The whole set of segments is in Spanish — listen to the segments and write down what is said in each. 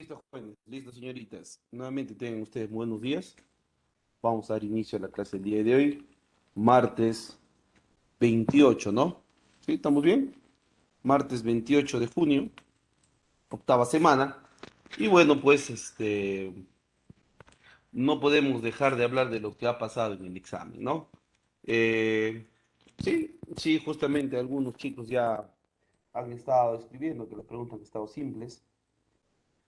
Listo, jóvenes, listo, señoritas. Nuevamente tengan ustedes buenos días. Vamos a dar inicio a la clase del día de hoy, martes 28, ¿no? ¿Sí? ¿Estamos bien? Martes 28 de junio, octava semana. Y bueno, pues no podemos dejar de hablar de lo que ha pasado en el examen, ¿no? Eh, sí, justamente algunos chicos ya han estado escribiendo que las preguntas han estado simples.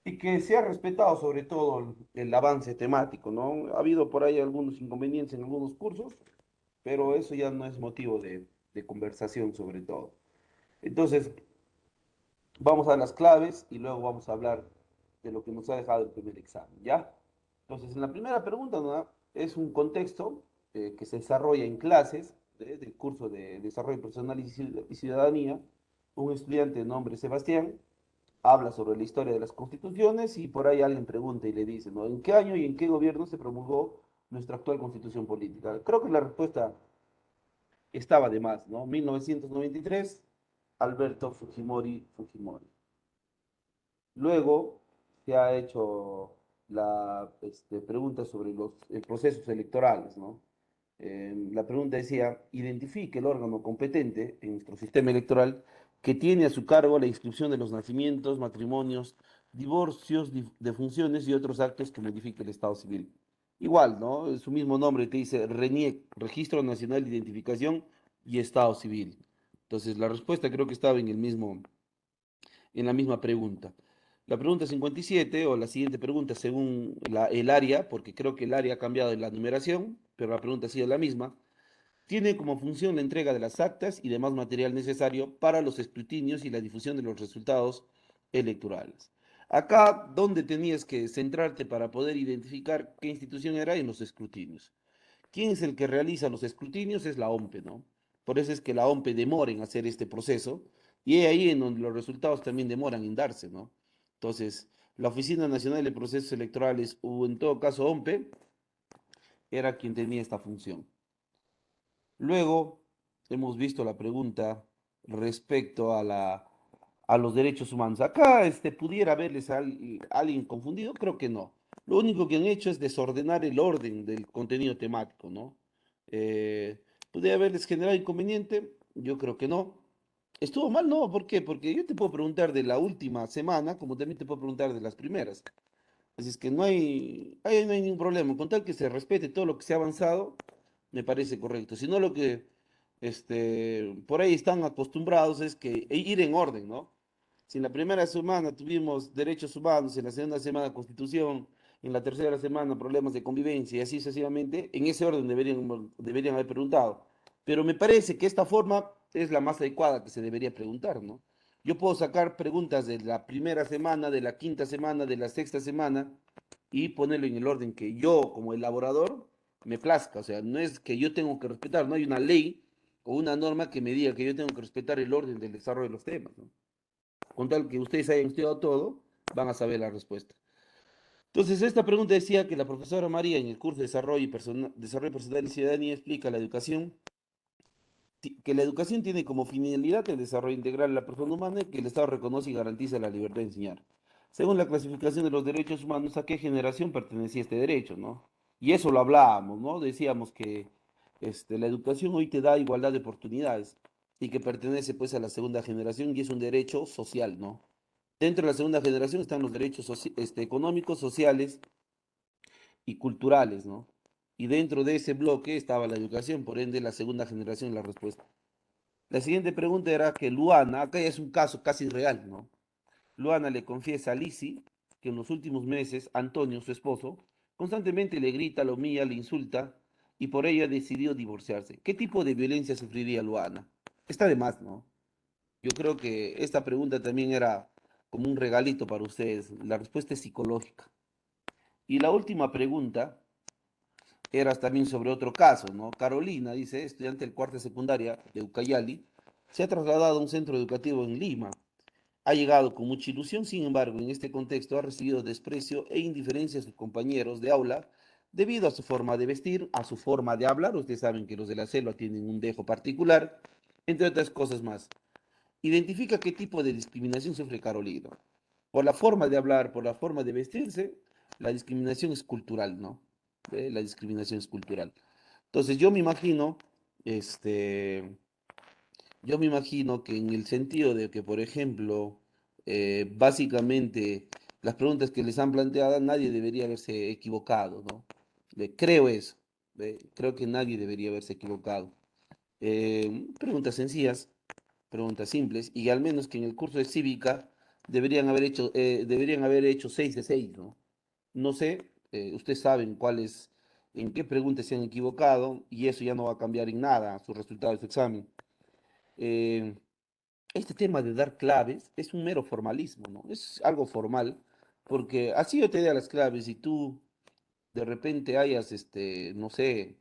Y que se ha respetado sobre todo el avance temático, ¿no? Ha habido por ahí algunos inconvenientes en algunos cursos, pero eso ya no es motivo de conversación sobre todo. Entonces, vamos a las claves y luego vamos a hablar de lo que nos ha dejado el primer examen, ¿ya? Entonces, en la primera pregunta, ¿no? Es un contexto que se desarrolla en clases del curso de Desarrollo Personal y Ciudadanía. Un estudiante de nombre Sebastián habla sobre la historia de las constituciones y por ahí alguien pregunta y le dice, ¿no? ¿En qué año y en qué gobierno se promulgó nuestra actual constitución política? Creo que la respuesta estaba de más, ¿no? 1993, Alberto Fujimori. Luego se ha hecho la pregunta sobre los procesos electorales, ¿no? La pregunta decía, identifique el órgano competente en nuestro sistema electoral que tiene a su cargo la inscripción de los nacimientos, matrimonios, divorcios, defunciones y otros actos que modifique el Estado civil. Igual, ¿no? Su mismo nombre te dice RENIEC, Registro Nacional de Identificación y Estado Civil. Entonces, la respuesta creo que estaba en la misma pregunta. La pregunta 57 o la siguiente pregunta según el área, porque creo que el área ha cambiado en la numeración, pero la pregunta ha sido la misma, tiene como función la entrega de las actas y demás material necesario para los escrutinios y la difusión de los resultados electorales. Acá, donde tenías que centrarte para poder identificar qué institución era en los escrutinios. ¿Quién es el que realiza los escrutinios? Es la OMPE, ¿no? Por eso es que la OMPE demora en hacer este proceso y es ahí en donde los resultados también demoran en darse, ¿no? Entonces, la Oficina Nacional de Procesos Electorales, o en todo caso OMPE, era quien tenía esta función. Luego hemos visto la pregunta respecto a los derechos humanos. Acá pudiera verles a alguien confundido, creo que no. Lo único que han hecho es desordenar el orden del contenido temático, ¿no? Eh, ¿Pudiera haberles generado inconveniente? Yo creo que no. ¿Estuvo mal? No, ¿por qué? Porque yo te puedo preguntar de la última semana, como también te puedo preguntar de las primeras. Así es que ahí no hay ningún problema. Con tal que se respete todo lo que se ha avanzado, me parece correcto. Si no, lo que por ahí están acostumbrados es que ir en orden, ¿no? Si en la primera semana tuvimos derechos humanos, en la segunda semana constitución, en la tercera semana problemas de convivencia y así sucesivamente, en ese orden deberían haber preguntado. Pero me parece que esta forma es la más adecuada que se debería preguntar, ¿no? Yo puedo sacar preguntas de la primera semana, de la quinta semana, de la sexta semana y ponerlo en el orden que yo, como elaborador, me plazca. O sea, no es que yo tengo que respetar, no hay una ley o una norma que me diga que yo tengo que respetar el orden del desarrollo de los temas, ¿no? Con tal que ustedes hayan estudiado todo, van a saber la respuesta. Entonces, esta pregunta decía que la profesora María en el curso de Desarrollo Personal y Ciudadanía explica la educación que la educación tiene como finalidad el desarrollo integral de la persona humana y que el Estado reconoce y garantiza la libertad de enseñar. Según la clasificación de los derechos humanos, ¿a qué generación pertenecía este derecho, no? Y eso lo hablábamos, ¿no? Decíamos que la educación hoy te da igualdad de oportunidades y que pertenece pues a la segunda generación y es un derecho social, ¿no? Dentro de la segunda generación están los derechos económicos, sociales y culturales, ¿no? Y dentro de ese bloque estaba la educación, por ende la segunda generación es la respuesta. La siguiente pregunta era que Luana, acá ya es un caso casi real, ¿no? Luana le confiesa a Lizzie que en los últimos meses Antonio, su esposo, constantemente le grita, lo humilla, le insulta y por ello ha decidido divorciarse. ¿Qué tipo de violencia sufriría Luana? Está de más, ¿no? Yo creo que esta pregunta también era como un regalito para ustedes. La respuesta es psicológica. Y la última pregunta era también sobre otro caso, ¿no? Carolina, dice, estudiante del cuarto de secundaria de Ucayali, se ha trasladado a un centro educativo en Lima. Ha llegado con mucha ilusión, sin embargo, en este contexto ha recibido desprecio e indiferencia de sus compañeros de aula debido a su forma de vestir, a su forma de hablar. Ustedes saben que los de la selva tienen un dejo particular, entre otras cosas más. Identifica qué tipo de discriminación sufre Carolina. por la forma de hablar, por la forma de vestirse, la discriminación es cultural, ¿no? La discriminación es cultural. Entonces este, yo me imagino que en el sentido de que, por ejemplo, básicamente las preguntas que les han planteado, nadie debería haberse equivocado, ¿no? Creo eso, creo que nadie debería haberse equivocado. Preguntas sencillas, preguntas simples, y al menos que en el curso de cívica deberían haber hecho 6 de 6, ¿no? No sé, ustedes saben cuáles, en qué preguntas se han equivocado, y eso ya no va a cambiar en nada su resultado de su examen. Eh, este tema de dar claves es un mero formalismo, ¿no? Es algo formal, porque así yo te dé las claves y tú de repente hayas, no sé,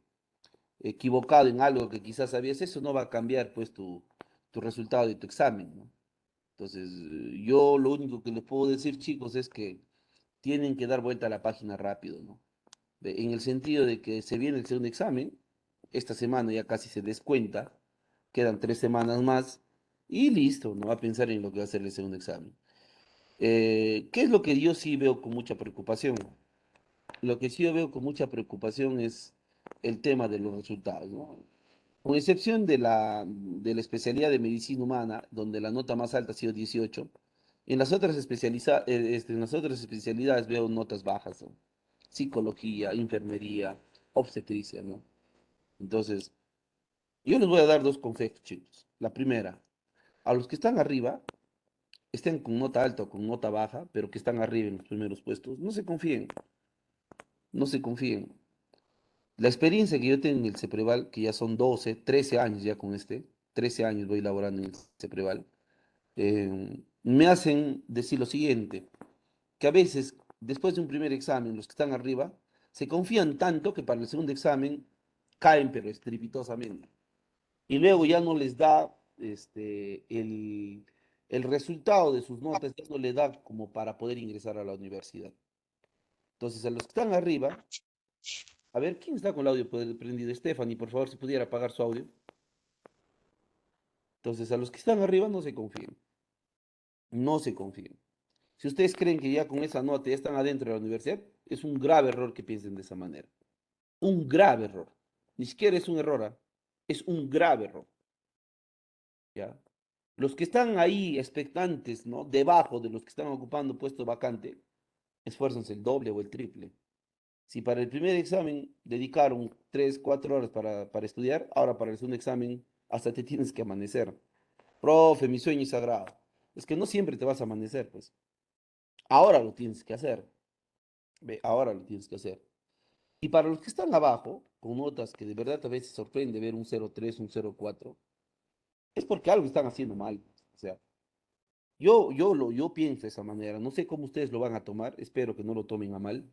equivocado en algo que quizás sabías, eso no va a cambiar pues tu resultado de tu examen, ¿no? Entonces, yo lo único que les puedo decir, chicos, es que tienen que dar vuelta a la página rápido, ¿no? En el sentido de que se viene el segundo examen, esta semana ya casi se descuenta, quedan 3 semanas más y listo, no va a pensar en lo que va a ser el segundo examen. ¿Qué es lo que yo sí veo con mucha preocupación? Lo que sí yo veo con mucha preocupación es el tema de los resultados, ¿no? Con excepción de la especialidad de medicina humana, donde la nota más alta ha sido 18, en las otras especialidades veo notas bajas, ¿no? Psicología, enfermería, obstetricia, ¿no? Entonces, yo les voy a dar dos consejos, chicos. La primera, a los que están arriba, estén con nota alta o con nota baja, pero que están arriba en los primeros puestos, no se confíen, no se confíen. La experiencia que yo tengo en el CEPREVAL, que ya son 12, 13 años ya con 13 años voy laborando en el CEPREVAL, me hacen decir lo siguiente, que a veces, después de un primer examen, los que están arriba, se confían tanto que para el segundo examen caen, pero estrepitosamente. Y luego ya no les da el resultado de sus notas, ya no le da como para poder ingresar a la universidad. Entonces, a los que están arriba, a ver, ¿quién está con el audio prendido? Stephanie, por favor, si pudiera apagar su audio. Entonces, a los que están arriba no se confíen, no se confíen. Si ustedes creen que ya con esa nota ya están adentro de la universidad, es un grave error que piensen de esa manera. Un grave error. Ni siquiera es un error, ¿ah? Es un grave error, ¿ya? Los que están ahí expectantes, ¿no? Debajo de los que están ocupando puesto vacante, esfuérzanse el doble o el triple. Si para el primer examen dedicaron 3, 4 horas para estudiar, ahora para el segundo examen hasta te tienes que amanecer. Profe, mi sueño es sagrado. Es que no siempre te vas a amanecer, pues. Ahora lo tienes que hacer. Ve, ahora lo tienes que hacer. Y para los que están abajo, con notas que de verdad a veces sorprende ver un 0,3, un 0,4, es porque algo están haciendo mal. O sea, yo pienso de esa manera. No sé cómo ustedes lo van a tomar, espero que no lo tomen a mal,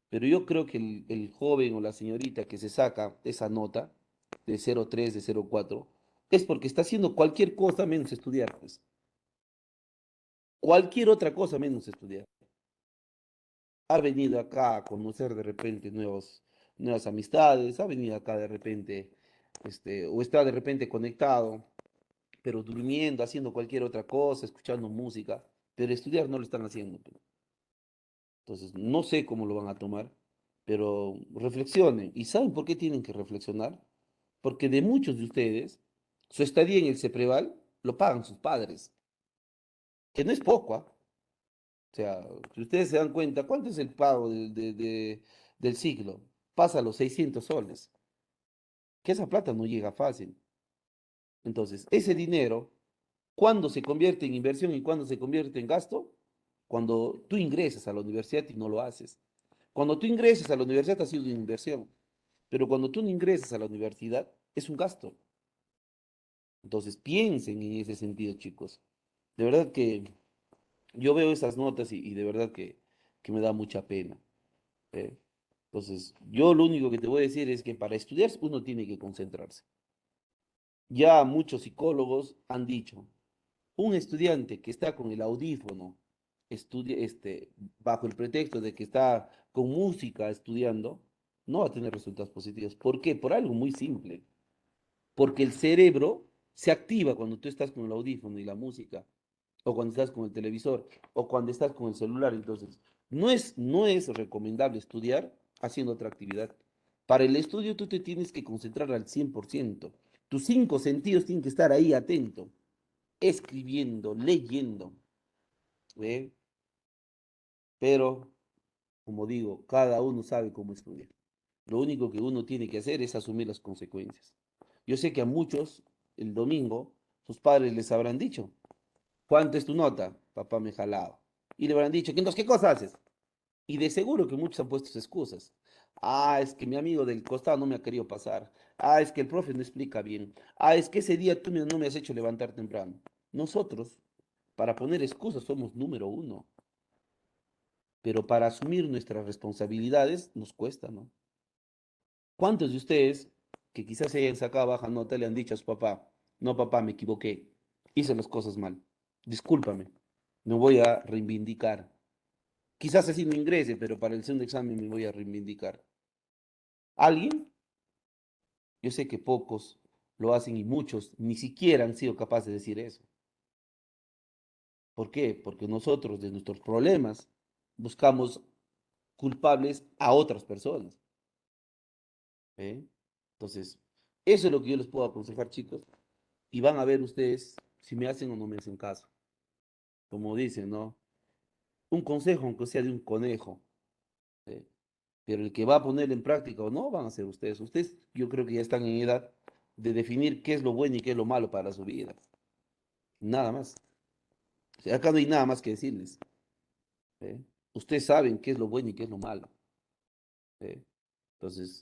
pero yo creo que el joven o la señorita que se saca esa nota de 0,3, de 0,4, es porque está haciendo cualquier cosa menos estudiar, pues. Cualquier otra cosa menos estudiar. Ha venido acá a conocer de repente nuevas amistades, ha venido acá de repente, o está de repente conectado, pero durmiendo, haciendo cualquier otra cosa, escuchando música, pero estudiar no lo están haciendo, pues. Entonces, no sé cómo lo van a tomar, pero reflexionen. ¿Y saben por qué tienen que reflexionar? Porque de muchos de ustedes, su estadía en el CEPREVAL lo pagan sus padres, que no es poco, ¿ah? O sea, si ustedes se dan cuenta, ¿cuánto es el pago del ciclo? Pasa a los 600 soles, que esa plata no llega fácil. Entonces, ese dinero, ¿cuándo se convierte en inversión y cuándo se convierte en gasto? Cuando tú ingresas a la universidad y no lo haces. Cuando tú ingresas a la universidad ha sido una inversión, pero cuando tú no ingresas a la universidad es un gasto. Entonces, piensen en ese sentido, chicos. De verdad que yo veo esas notas y de verdad que me da mucha pena. ¿Eh? Entonces, yo lo único que te voy a decir es que para estudiar uno tiene que concentrarse. Ya muchos psicólogos han dicho, un estudiante que está con el audífono, bajo el pretexto de que está con música estudiando, no va a tener resultados positivos. ¿Por qué? Por algo muy simple. Porque el cerebro se activa cuando tú estás con el audífono y la música. o cuando estás con el televisor, o cuando estás con el celular. Entonces, no es recomendable estudiar haciendo otra actividad. Para el estudio tú te tienes que concentrar al 100%. Tus cinco sentidos tienen que estar ahí atento, escribiendo, leyendo, ¿ve? Pero, como digo, cada uno sabe cómo estudiar. Lo único que uno tiene que hacer es asumir las consecuencias. Yo sé que a muchos, el domingo, sus padres les habrán dicho, ¿cuánto es tu nota? Papá me jalaba. Y le habrán dicho, entonces, ¿qué cosa haces? Y de seguro que muchos han puesto sus excusas. Ah, es que mi amigo del costado no me ha querido pasar. Ah, es que el profe no explica bien. Ah, es que ese día tú no me has hecho levantar temprano. Nosotros, para poner excusas, somos número uno. Pero para asumir nuestras responsabilidades nos cuesta, ¿no? ¿Cuántos de ustedes que quizás se hayan sacado baja nota le han dicho a su papá, no papá, me equivoqué, hice las cosas mal, discúlpame, me voy a reivindicar? Quizás así no ingrese, pero para el segundo examen me voy a reivindicar. ¿Alguien? Yo sé que pocos lo hacen y muchos ni siquiera han sido capaces de decir eso. ¿Por qué? Porque nosotros de nuestros problemas buscamos culpables a otras personas. ¿Eh? Entonces, eso es lo que yo les puedo aconsejar, chicos, y van a ver ustedes si me hacen o no me hacen caso. Como dicen, ¿no? Un consejo, aunque sea de un conejo, ¿eh? Pero el que va a poner en práctica o no van a ser ustedes. Ustedes, yo creo que ya están en edad de definir qué es lo bueno y qué es lo malo para su vida. Nada más. O sea, acá no hay nada más que decirles. ¿Eh? Ustedes saben qué es lo bueno y qué es lo malo. ¿Eh? Entonces,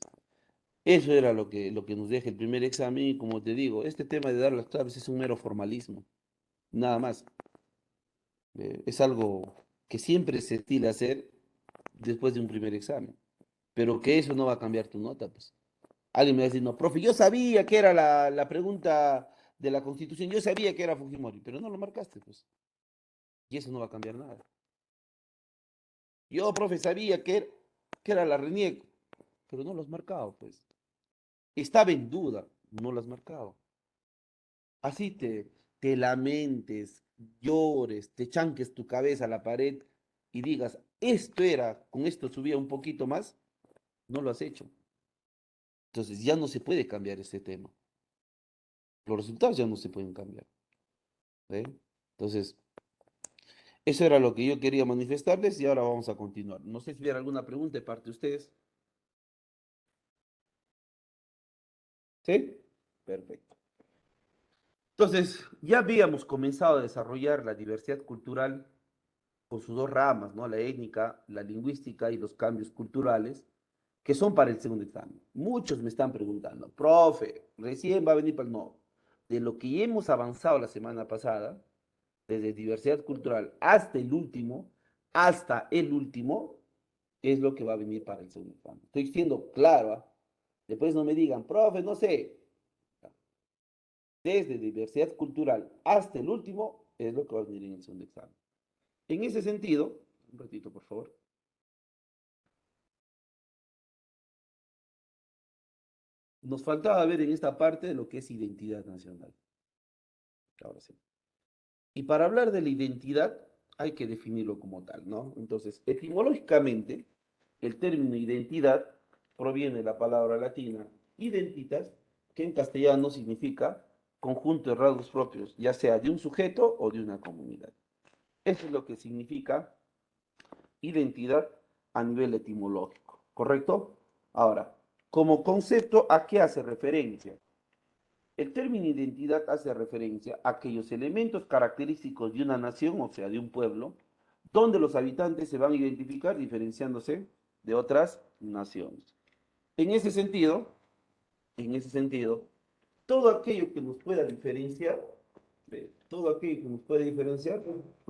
eso era lo que nos deja el primer examen. Y como te digo, este tema de dar las claves es un mero formalismo. Nada más. Es algo que siempre se estila hacer después de un primer examen. Pero que eso no va a cambiar tu nota, pues. Alguien me va a decir, no, profe, yo sabía que era la pregunta de la Constitución, yo sabía que era Fujimori, pero no lo marcaste, pues. Y eso no va a cambiar nada. Yo, profe, sabía que era la RENIEC, pero no lo has marcado, pues. Estaba en duda, no lo has marcado. Así te lamentes, llores, te chanques tu cabeza a la pared y digas, esto era, con esto subía un poquito más, no lo has hecho. Entonces ya no se puede cambiar ese tema. Los resultados ya no se pueden cambiar. ¿Eh? Entonces, eso era lo que yo quería manifestarles y ahora vamos a continuar. No sé si hubiera alguna pregunta de parte de ustedes. ¿Sí? Perfecto. Entonces, ya habíamos comenzado a desarrollar la diversidad cultural con sus dos ramas, ¿no? La étnica, la lingüística y los cambios culturales, que son para el segundo examen. Muchos me están preguntando, profe, recién va a venir para el no. De lo que ya hemos avanzado la semana pasada, desde diversidad cultural hasta el último, es lo que va a venir para el segundo examen. Estoy siendo claro, ¿ah? Después no me digan, profe, no sé. Desde diversidad cultural hasta el último es lo que va a venir en el segundo examen. En ese sentido, un ratito, por favor, nos faltaba ver en esta parte lo que es identidad nacional. Ahora sí. Y para hablar de la identidad hay que definirlo como tal, ¿no? Entonces, etimológicamente, el término identidad proviene de la palabra latina identitas, que en castellano significa conjunto de rasgos propios, ya sea de un sujeto o de una comunidad. Eso es lo que significa identidad a nivel etimológico, ¿correcto? Ahora, como concepto, ¿a qué hace referencia? El término identidad hace referencia a aquellos elementos característicos de una nación, o sea, de un pueblo, donde los habitantes se van a identificar diferenciándose de otras naciones. En ese sentido, en ese sentido, todo aquello que nos pueda diferenciar, todo aquello que nos puede diferenciar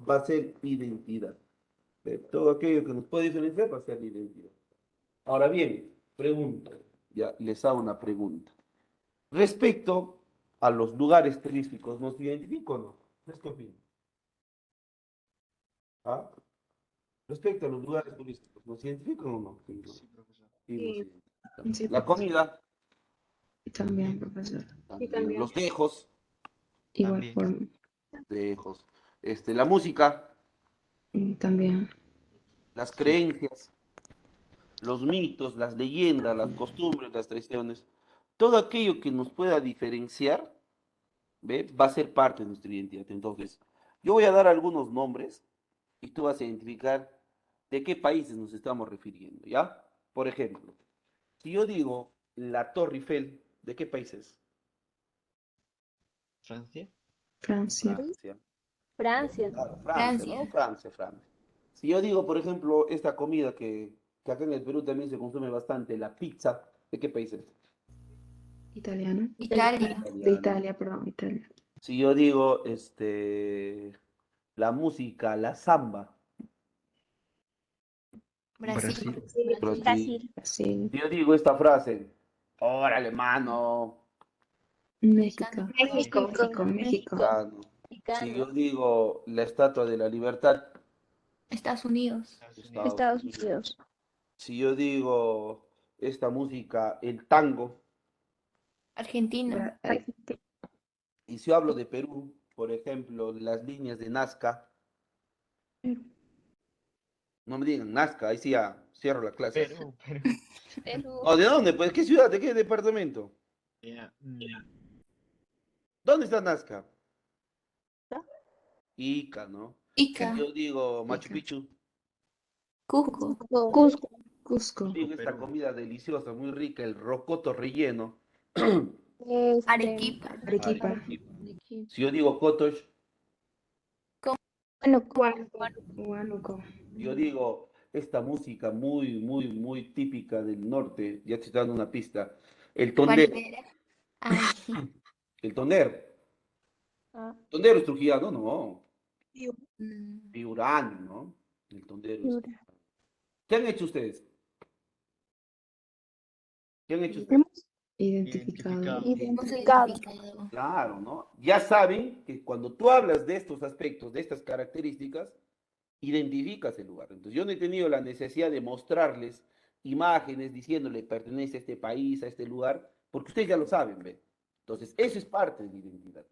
va a ser identidad. Todo aquello que nos puede diferenciar va a ser identidad. Ahora bien, pregunta, ya les hago una pregunta. Respecto a los lugares turísticos, ¿nos identifico o no? ¿Ustedes qué opinan? ¿Ah? Respecto a los lugares turísticos, ¿nos identifican o no? Sí, Sí, profesor. sí, nos Sí, identifican. sí, La profesor. comida, Y también, profesor. También. Y también. también. Los tejos, Igual También. forma. tejos. La música, También. las Sí. creencias, los mitos, las leyendas, las costumbres, las tradiciones, todo aquello que nos pueda diferenciar, ¿ve? Va a ser parte de nuestra identidad. Entonces, yo voy a dar algunos nombres y tú vas a identificar de qué países nos estamos refiriendo, ¿ya? Por ejemplo, si yo digo la Torre Eiffel, ¿de qué país es? Francia. Francia. Francia. Francia. Claro, Francia, Francia. ¿no? Francia, Francia. Si yo digo, por ejemplo, esta comida que acá en el Perú también se consume bastante, la pizza, ¿de qué país es? Italiano. Italia. De Italiano. Italia, perdón, Italia. Si yo digo, la música, la samba, Brasil. Brasil. Brasil. Brasil. Brasil. Si yo digo esta frase, órale, mano, México. México. México, México. mexicano. Si yo Mexicano. digo la Estatua de la Libertad, Estados Unidos. Estados Estados Unidos. Unidos. Si yo digo esta música, el tango, Argentina. Argentina. y si yo hablo de Perú, por ejemplo, las líneas de Nazca, no me digan Nazca, ahí sí ya cierro la clase. Perú. Perú. ¿O de dónde? Pues, ¿qué ciudad? ¿De qué departamento? Ya, ¿Dónde está Nazca? ¿No? Ica, ¿no? Ica. Yo digo Machu Ica. Picchu, Cusco. Cusco. Cusco. digo esta Perú. comida deliciosa, muy rica, el rocoto relleno. Arequipa. Arequipa. Arequipa. Si yo digo Kotosh, Bueno, Huánuco. yo digo esta música muy, muy, muy típica del norte, ya te estoy dando una pista, el tondero, Guaripera. Ay, sí. el tondero. ah, Tondero es trujillano, no, Mm, piurano, ¿no? El tondero es. Piura. ¿Qué han hecho ustedes? ¿Qué han hecho ustedes? Hemos Identificado. hemos identificado. identificado. Claro, ¿no? Ya saben que cuando tú hablas de estos aspectos, de estas características, identificas el lugar. Entonces, yo no he tenido la necesidad de mostrarles imágenes diciéndole pertenece a este país, a este lugar, porque ustedes ya lo saben, ¿ve? Entonces, eso es parte de la identidad.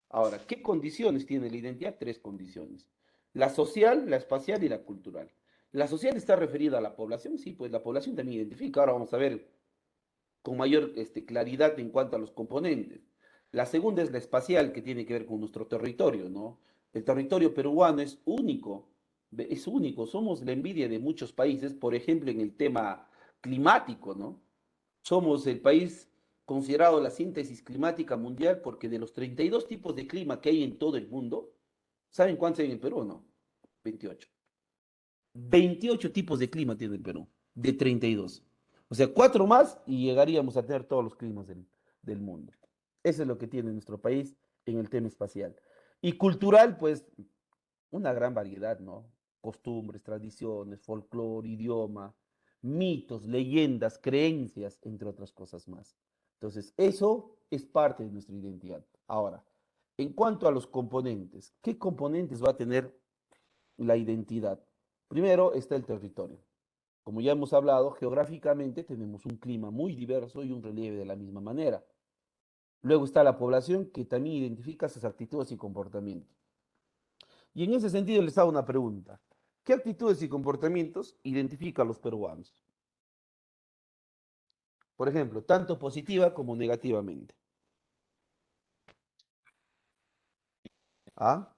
Ahora, ¿qué condiciones tiene la identidad? Tres condiciones. La social, la espacial y la cultural. La social está referida a la población, sí, pues la población también identifica. Ahora vamos a ver con mayor claridad en cuanto a los componentes. La segunda es la espacial, que tiene que ver con nuestro territorio, ¿no? El territorio peruano es único, somos la envidia de muchos países, por ejemplo, en el tema climático, ¿no? Somos el país considerado la síntesis climática mundial porque de los 32 tipos de clima que hay en todo el mundo, ¿saben cuántos hay en el Perú o no? 28. 28 tipos de clima tiene el Perú, de 32. O sea, cuatro más y llegaríamos a tener todos los climas del mundo. Eso es lo que tiene nuestro país en el tema espacial. Y cultural, pues, una gran variedad, ¿no? Costumbres, tradiciones, folclore, idioma, mitos, leyendas, creencias, entre otras cosas más. Entonces, eso es parte de nuestra identidad. Ahora, en cuanto a los componentes, ¿qué componentes va a tener la identidad? Primero está el territorio. Como ya hemos hablado, geográficamente tenemos un clima muy diverso y un relieve de la misma manera. Luego está la población, que también identifica sus actitudes y comportamientos. Y en ese sentido les hago una pregunta. ¿Qué actitudes y comportamientos identifican a los peruanos? Por ejemplo, tanto positiva como negativamente. ¿Ah?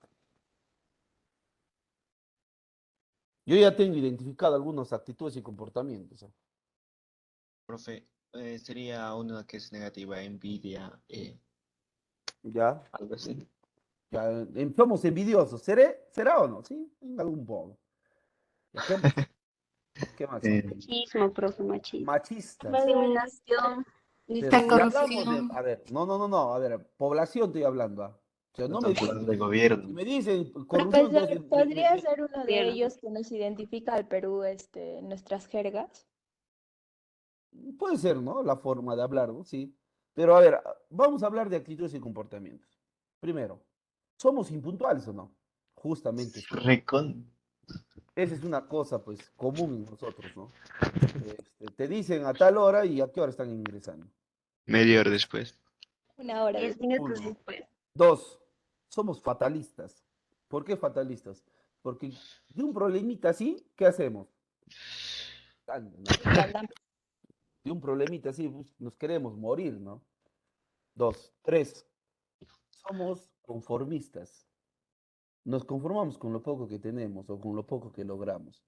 Yo ya tengo identificado algunas actitudes y comportamientos. ¿Ah? Profe, sería una que es negativa, envidia, ¿Ya? algo así. Ya, somos envidiosos. ¿Será o no? Sí, en algún modo. ¿Qué más? ¿Qué más? Machismo, profe, machismo. Machistas. Discriminación. Pero La si hablamos de, corrupción. a ver, no, a ver, población estoy hablando. ¿Ah? O sea, no me Estamos digan, hablando de si gobierno. me dicen corrupción, entonces Profesor, ¿podría ser uno de Gobierno. ellos que nos identifica al Perú, nuestras jergas? puede ser, ¿no? La forma de hablar, ¿no? Sí. Pero a ver, vamos a hablar de actitudes y comportamientos. Primero, ¿somos impuntuales o no? Justamente sí. Recon. Esa es una cosa, pues, común en nosotros, ¿no? Te dicen a tal hora y a qué hora están ingresando. Media hora después. Una hora 10 después. minutos Uno. después. Dos, somos fatalistas. ¿Por qué fatalistas? Porque de un problemita así, ¿qué hacemos? ¿No? Mandamos. De un problemita así, pues, nos queremos morir, ¿no? Dos, tres, somos conformistas. Nos conformamos con lo poco que tenemos o con lo poco que logramos.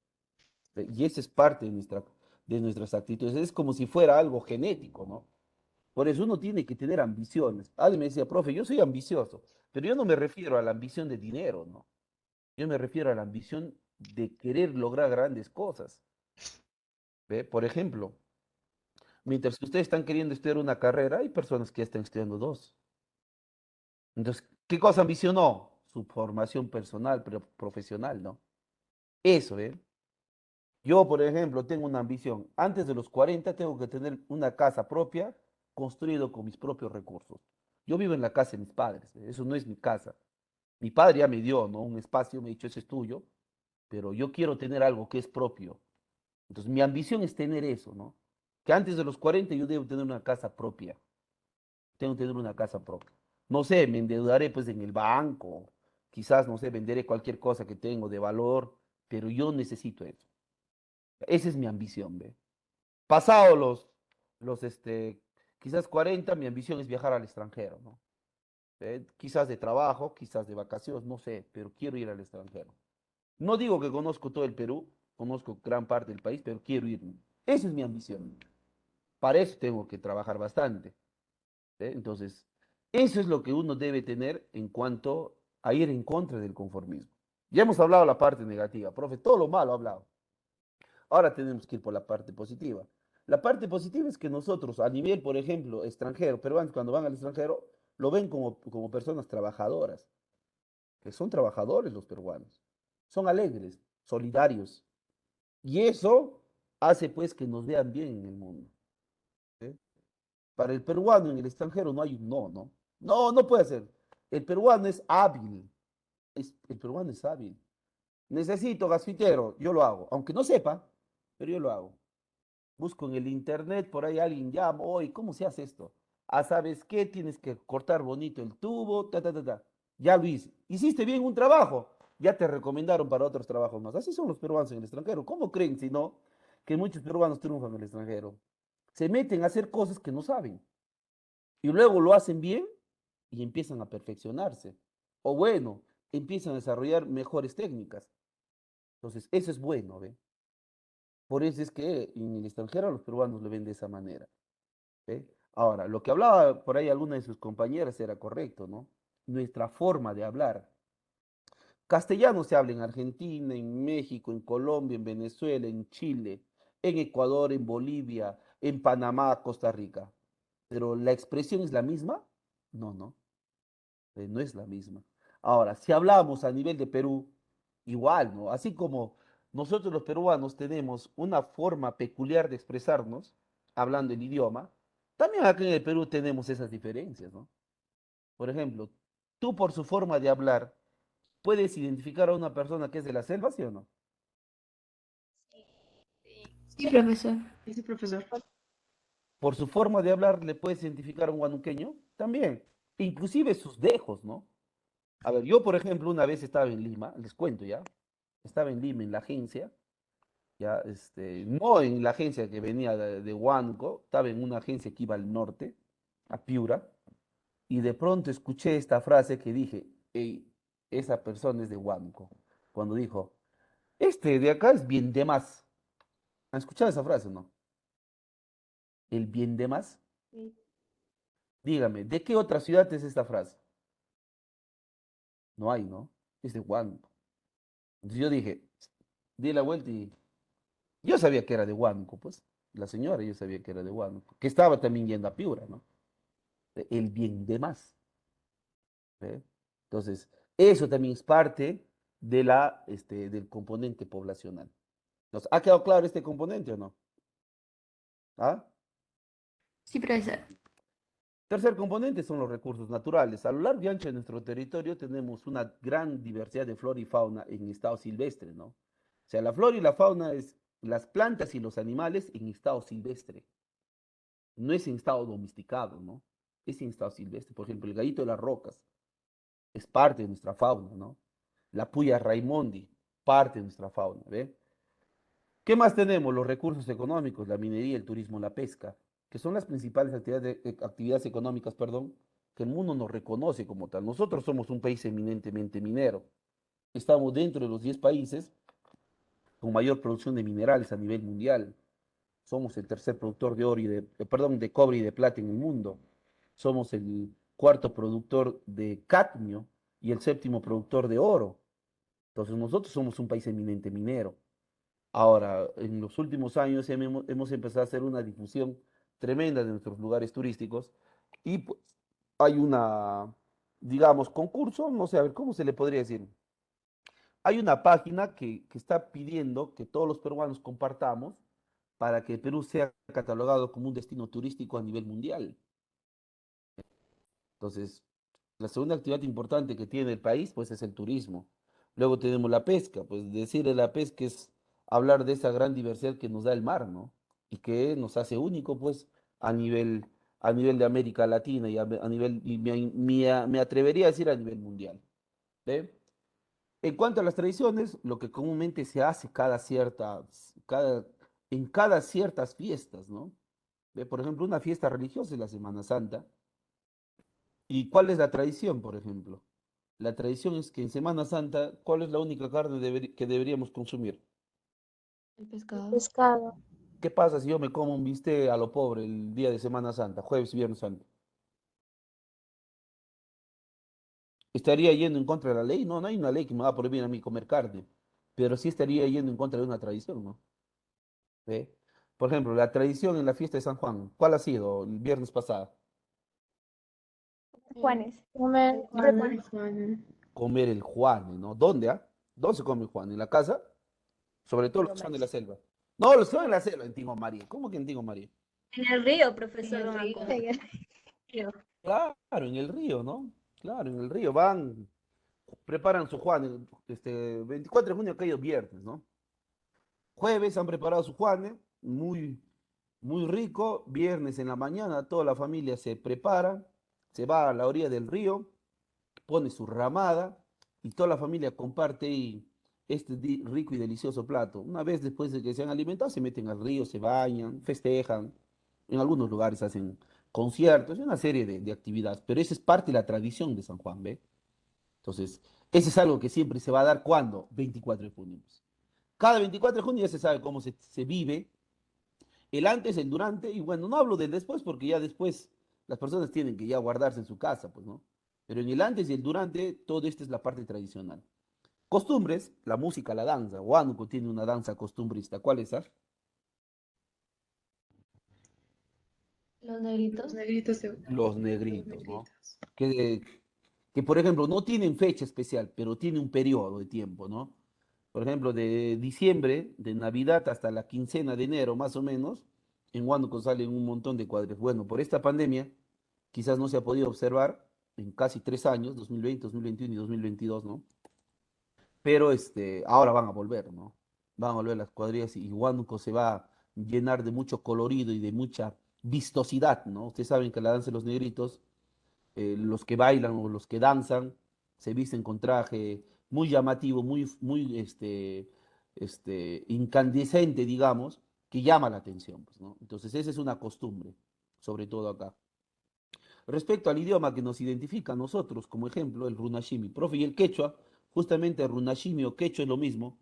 Y esa es parte de nuestras actitudes. Es como si fuera algo genético, ¿no? Por eso uno tiene que tener ambiciones. Alguien me decía, profe, yo soy ambicioso, pero yo no me refiero a la ambición de dinero, ¿no? Yo me refiero a la ambición de querer lograr grandes cosas. ¿Ve? Por ejemplo, mientras que ustedes están queriendo estudiar una carrera, hay personas que ya están estudiando dos. Entonces, ¿qué cosa ambicionó? Su formación personal, pero profesional, ¿no? Eso, ¿eh? Yo, por ejemplo, tengo una ambición. Antes de los 40 tengo que tener una casa propia, construido con mis propios recursos. Yo vivo en la casa de mis padres, ¿eh? Eso no es mi casa. Mi padre ya me dio, ¿no? Un espacio, me ha dicho, ese es tuyo, pero yo quiero tener algo que es propio. Entonces, mi ambición es tener eso, ¿no? Que antes de los 40 yo debo tener una casa propia. Tengo que tener una casa propia. No sé, me endeudaré pues en el banco, quizás, no sé, venderé cualquier cosa que tengo de valor, pero yo necesito eso. Esa es mi ambición, ¿ve? Pasado quizás 40, mi ambición es viajar al extranjero, ¿no? Quizás de trabajo, quizás de vacaciones, no sé, pero quiero ir al extranjero. No digo que conozco todo el Perú, conozco gran parte del país, pero quiero irme. Esa es mi ambición. Para eso tengo que trabajar bastante. Entonces, eso es lo que uno debe tener en cuanto a ir en contra del conformismo. Ya hemos hablado la parte negativa, profe, todo lo malo ha hablado. Ahora tenemos que ir por la parte positiva. La parte positiva es que nosotros, a nivel, por ejemplo, extranjero, peruanos, cuando van al extranjero, lo ven como personas trabajadoras, que son trabajadores los peruanos. Son alegres, solidarios. Y eso hace pues que nos vean bien en el mundo. ¿Sí? Para el peruano en el extranjero no hay un no, ¿no? No, no puede ser. El peruano es hábil. El peruano es hábil. Necesito gasfitero, yo lo hago. Aunque no sepa, pero yo lo hago. Busco en el internet, por ahí alguien llama, oye, ¿cómo se hace esto? Ah, ¿sabes qué? Tienes que cortar bonito el tubo, ta, ta, ta, ta. Ya lo hice. Hiciste bien un trabajo, ya te recomendaron para otros trabajos más. Así son los peruanos en el extranjero. ¿Cómo creen, si no, que muchos peruanos triunfan en el extranjero? Se meten a hacer cosas que no saben y luego lo hacen bien y empiezan a perfeccionarse. O bueno, empiezan a desarrollar mejores técnicas. Entonces, eso es bueno, ¿ve? Por eso es que en el extranjero a los peruanos lo ven de esa manera. ¿Ve? Ahora, lo que hablaba por ahí alguna de sus compañeras era correcto, ¿no? Nuestra forma de hablar. Castellano se habla en Argentina, en México, en Colombia, en Venezuela, en Chile, en Ecuador, en Bolivia, en Panamá, Costa Rica. Pero la expresión es la misma. No, no, no es la misma. Ahora, si hablamos a nivel de Perú, igual, ¿no? Así como nosotros los peruanos tenemos una forma peculiar de expresarnos, hablando el idioma, también acá en el Perú tenemos esas diferencias, ¿no? Por ejemplo, tú por su forma de hablar, ¿puedes identificar a una persona que es de la selva, sí o no? Sí, profesor. Sí, profesor. Por su forma de hablar, ¿le puedes identificar a un guanuqueño? También. Inclusive sus dejos, ¿no? A ver, yo, por ejemplo, una vez estaba en Lima, les cuento ya, estaba en Lima en la agencia, ya, no en la agencia que venía de Huánuco, estaba en una agencia que iba al norte, a Piura, y de pronto escuché esta frase que dije, hey, esa persona es de Huánuco, cuando dijo, este de acá es bien de más. ¿Han escuchado esa frase o no? El bien de más. Sí. Dígame, ¿de qué otra ciudad es esta frase? No hay, ¿no? Es de Huánuco. Entonces yo dije, di la vuelta y yo sabía que era de Huánuco, pues. La señora yo sabía que era de Huánuco, que estaba también yendo a Piura, ¿no? El bien de más. ¿Ve? Entonces, eso también es parte del componente poblacional. Entonces, ¿ha quedado claro este componente o no? ¿Ah? Sí, profesor. Tercer componente son los recursos naturales. A lo largo y ancho de nuestro territorio tenemos una gran diversidad de flora y fauna en estado silvestre, ¿no? O sea, la flora y la fauna es las plantas y los animales en estado silvestre. No es en estado domesticado, ¿no? Es en estado silvestre. Por ejemplo, el gallito de las rocas es parte de nuestra fauna, ¿no? la puya Raimondi, parte de nuestra fauna, ¿ve? ¿Qué más tenemos? Los recursos económicos, la minería, el turismo, la pesca, que son las principales actividades económicas, perdón, que el mundo nos reconoce como tal. Nosotros somos un país eminentemente minero. Estamos dentro de los 10 países con mayor producción de minerales a nivel mundial. Somos el tercer productor de oro y perdón, de cobre y de plata en el mundo. Somos el cuarto productor de cadmio y el séptimo productor de oro. Entonces nosotros somos un país eminente minero. Ahora, en los últimos años hemos empezado a hacer una difusión tremenda de nuestros lugares turísticos y pues hay una, digamos, concurso, no sé, a ver, ¿cómo se le podría decir? Hay una página que está pidiendo que todos los peruanos compartamos para que Perú sea catalogado como un destino turístico a nivel mundial. Entonces, la segunda actividad importante que tiene el país, pues es el turismo. Luego tenemos la pesca, pues decir de la pesca es hablar de esa gran diversidad que nos da el mar, ¿no? Y que nos hace único, pues, a nivel de América Latina y a nivel, y me atrevería a decir a nivel mundial, ¿ve? En cuanto a las tradiciones, lo que comúnmente se hace en cada ciertas fiestas, ¿no? ¿Ve? Por ejemplo, una fiesta religiosa es la Semana Santa. ¿Y cuál es la tradición, por ejemplo? La tradición es que en Semana Santa, ¿cuál es la única carne que deberíamos consumir? El pescado. Pescado. ¿Qué pasa si yo me como un bistec a lo pobre el día de Semana Santa, jueves y viernes santo? ¿Estaría yendo en contra de la ley? No, no hay una ley que me va a prohibir a mí comer carne, pero sí estaría yendo en contra de una tradición, ¿no? ¿Ve? Por ejemplo, la tradición en la fiesta de San Juan, ¿cuál ha sido el viernes pasado? Juanes. Comer, Juan, Juan. Comer el Juan, ¿no? ¿Dónde, ah? ¿Dónde se come el Juan? ¿En la casa? Sobre todo los Tingo que son de María. la selva. No, los que son de la selva, en Tingo María. ¿Cómo que en Tingo María? en el río, En profesor, el van a río. comer. Claro, en el río, ¿no? Claro, en el río van, preparan su Juan, 24 de junio ha caído viernes, ¿no? Jueves han preparado su Juan, muy, muy rico. Viernes en la mañana toda la familia se prepara, se va a la orilla del río, pone su ramada y toda la familia comparte y rico y delicioso plato. Una vez después de que se han alimentado, se meten al río, se bañan, festejan. En algunos lugares hacen conciertos y una serie de actividades, pero esa es parte de la tradición de San Juan, ¿ve? Entonces, ese es algo que siempre se va a dar cuando 24 de junio. Pues. Cada 24 de junio ya se sabe cómo se vive, el antes, el durante, y bueno, no hablo del después porque ya después las personas tienen que ya guardarse en su casa, pues, ¿no? Pero en el antes y el durante, todo esto es la parte tradicional. Costumbres, la música, la danza. Huánuco tiene una danza costumbrista. ¿Cuál es esa? Los Los negritos. negritos de Los los negritos, ¿no? negritos. Que, que, por ejemplo, no tienen fecha especial, pero tiene un periodo de tiempo, ¿no? Por ejemplo, de diciembre, de Navidad hasta la quincena de enero, más o menos, en Huánuco salen un montón de cuadros. Bueno, por esta pandemia, quizás no se ha podido observar en casi 3 años, 2020, 2021 y 2022, ¿no? Pero ahora van a volver, ¿no? Van a volver las cuadrillas y Huánuco se va a llenar de mucho colorido y de mucha vistosidad, ¿no? Ustedes saben que la danza de los negritos, los que bailan o los que danzan, se visten con traje muy llamativo, muy incandescente, digamos, que llama la atención, pues, ¿no? Entonces, esa es una costumbre, sobre todo acá. Respecto al idioma que nos identifica a nosotros, como ejemplo, el runashimi. Profe, y el quechua, justamente el runashimi o quechua es lo mismo.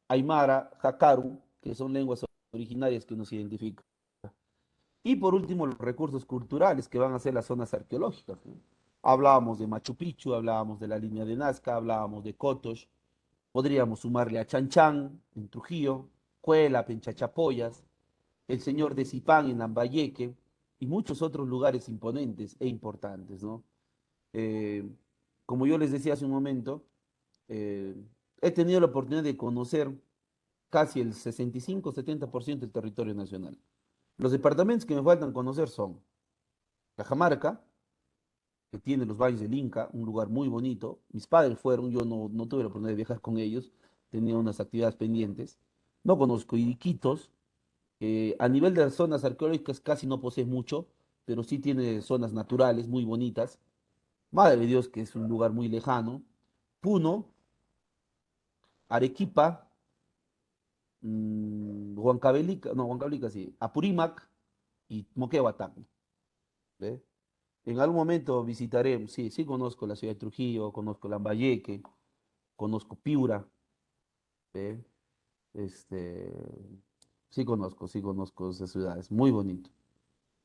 Aymara, Hakaru, que son lenguas originarias que nos identifican. Y por último, los recursos culturales que van a ser las zonas arqueológicas, ¿no? Hablábamos de Machu Picchu, hablábamos de la línea de Nazca, hablábamos de Cotox, podríamos sumarle a Chanchán en Trujillo, Cuelap en Chachapoyas, el señor de Zipán en Lambayeque y muchos otros lugares imponentes e importantes, ¿no? Eh, Como yo les decía hace un momento, eh, he tenido la oportunidad de conocer casi el 65-70% del territorio nacional. Los departamentos que me faltan conocer son Cajamarca, que tiene los valles del Inca, un lugar muy bonito. Mis padres fueron, yo no tuve la oportunidad de viajar con ellos, tenía unas actividades pendientes. No conozco Iquitos, a nivel de las zonas arqueológicas casi no posee mucho, pero sí tiene zonas naturales muy bonitas. Madre de Dios, que es un lugar muy lejano. Puno, Arequipa, Huancavelica, no, Huancavelica sí, Apurímac y Moquegua, ¿ve? En algún momento visitaremos, sí, sí conozco la ciudad de Trujillo, conozco Lambayeque, conozco Piura, ¿ve? Este, sí conozco esas ciudades, muy bonito,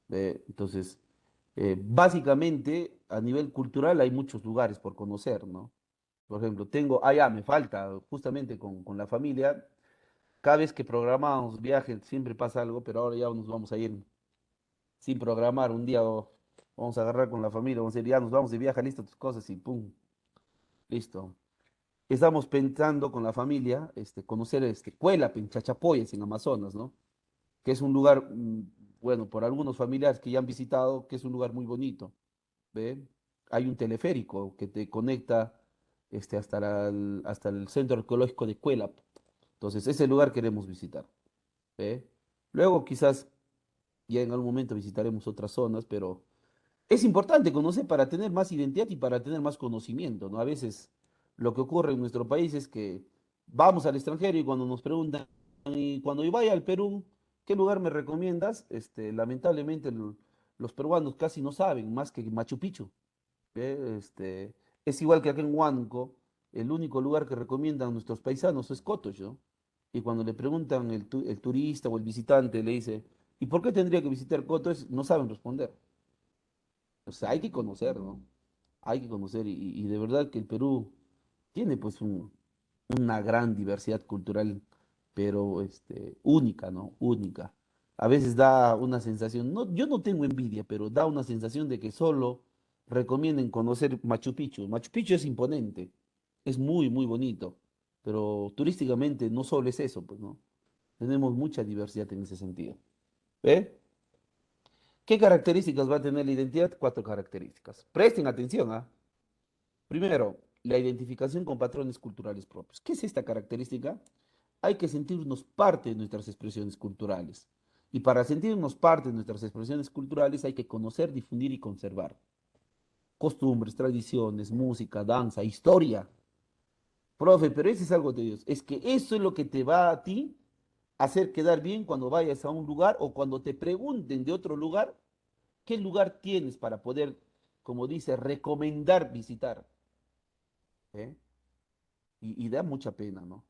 ¿ve? Entonces, básicamente, a nivel cultural hay muchos lugares por conocer, ¿no? Por ejemplo, me falta, justamente con la familia, cada vez que programamos viajes siempre pasa algo, pero ahora ya nos vamos a ir sin programar, un día vamos a agarrar con la familia, vamos a decir, ya nos vamos de viaje, listo tus cosas y pum, listo. Estamos pensando con la familia, conocer Cuélap, en Chachapoyas, en Amazonas, ¿no? Que es un lugar, bueno, por algunos familiares que ya han visitado, que es un lugar muy bonito, ¿ve? Hay un teleférico que te conecta hasta el centro arqueológico de Cuélap. Entonces, ese lugar queremos visitar, ¿ve? Luego quizás ya en algún momento visitaremos otras zonas, pero es importante conocer para tener más identidad y para tener más conocimiento, ¿no? A veces lo que ocurre en nuestro país es que vamos al extranjero y cuando nos preguntan, y cuando yo vaya al Perú, ¿qué lugar me recomiendas? Lamentablemente los peruanos casi no saben más que Machu Picchu. ¿Ve? Es igual que acá en Huánuco, el único lugar que recomiendan nuestros paisanos es Cotox, ¿no? Y cuando le preguntan el turista o el visitante, le dice, ¿y por qué tendría que visitar Cotox? No saben responder. O sea, hay que conocer, ¿no? Hay que conocer y de verdad que el Perú tiene pues una gran diversidad cultural, pero única, ¿no? Única. A veces da una sensación, no, yo no tengo envidia, pero da una sensación de que solo recomienden conocer Machu Picchu. Machu Picchu es imponente, es muy, muy bonito, pero turísticamente no solo es eso, pues, ¿no? Tenemos mucha diversidad en ese sentido. ¿Ve? ¿Qué características va a tener la identidad? Cuatro características. Presten atención, ¿ah? Primero, la identificación con patrones culturales propios. ¿Qué es esta característica? Hay que sentirnos parte de nuestras expresiones culturales. Y para sentirnos parte de nuestras expresiones culturales hay que conocer, difundir y conservar costumbres, tradiciones, música, danza, historia. Profe, pero eso es algo de Dios. Es que eso es lo que te va a ti hacer quedar bien cuando vayas a un lugar o cuando te pregunten de otro lugar, ¿qué lugar tienes para poder, como dice, recomendar visitar? ¿Eh? Y da mucha pena, ¿no?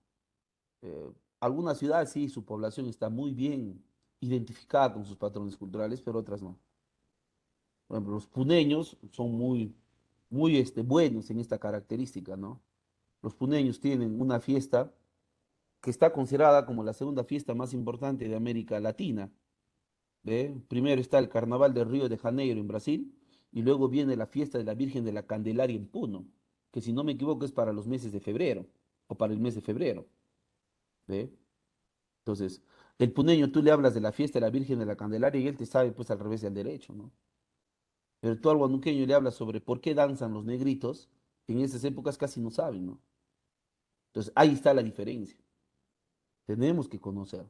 Algunas ciudades sí, su población está muy bien identificada con sus patrones culturales, pero otras no. Por ejemplo, los puneños son muy buenos en esta característica, ¿no? Los puneños tienen una fiesta que está considerada como la segunda fiesta más importante de América Latina. ¿Ve? Primero está el Carnaval de Río de Janeiro en Brasil y luego viene la fiesta de la Virgen de la Candelaria en Puno, que si no me equivoco es para los meses de febrero o para el mes de febrero. ¿Ve? Entonces, el puneño tú le hablas de la fiesta de la Virgen de la Candelaria y él te sabe pues al revés y al derecho, ¿no? Pero tú al huanuqueño le hablas sobre por qué danzan los negritos, en esas épocas casi no saben, ¿no? Entonces, ahí está la diferencia. Tenemos que conocer.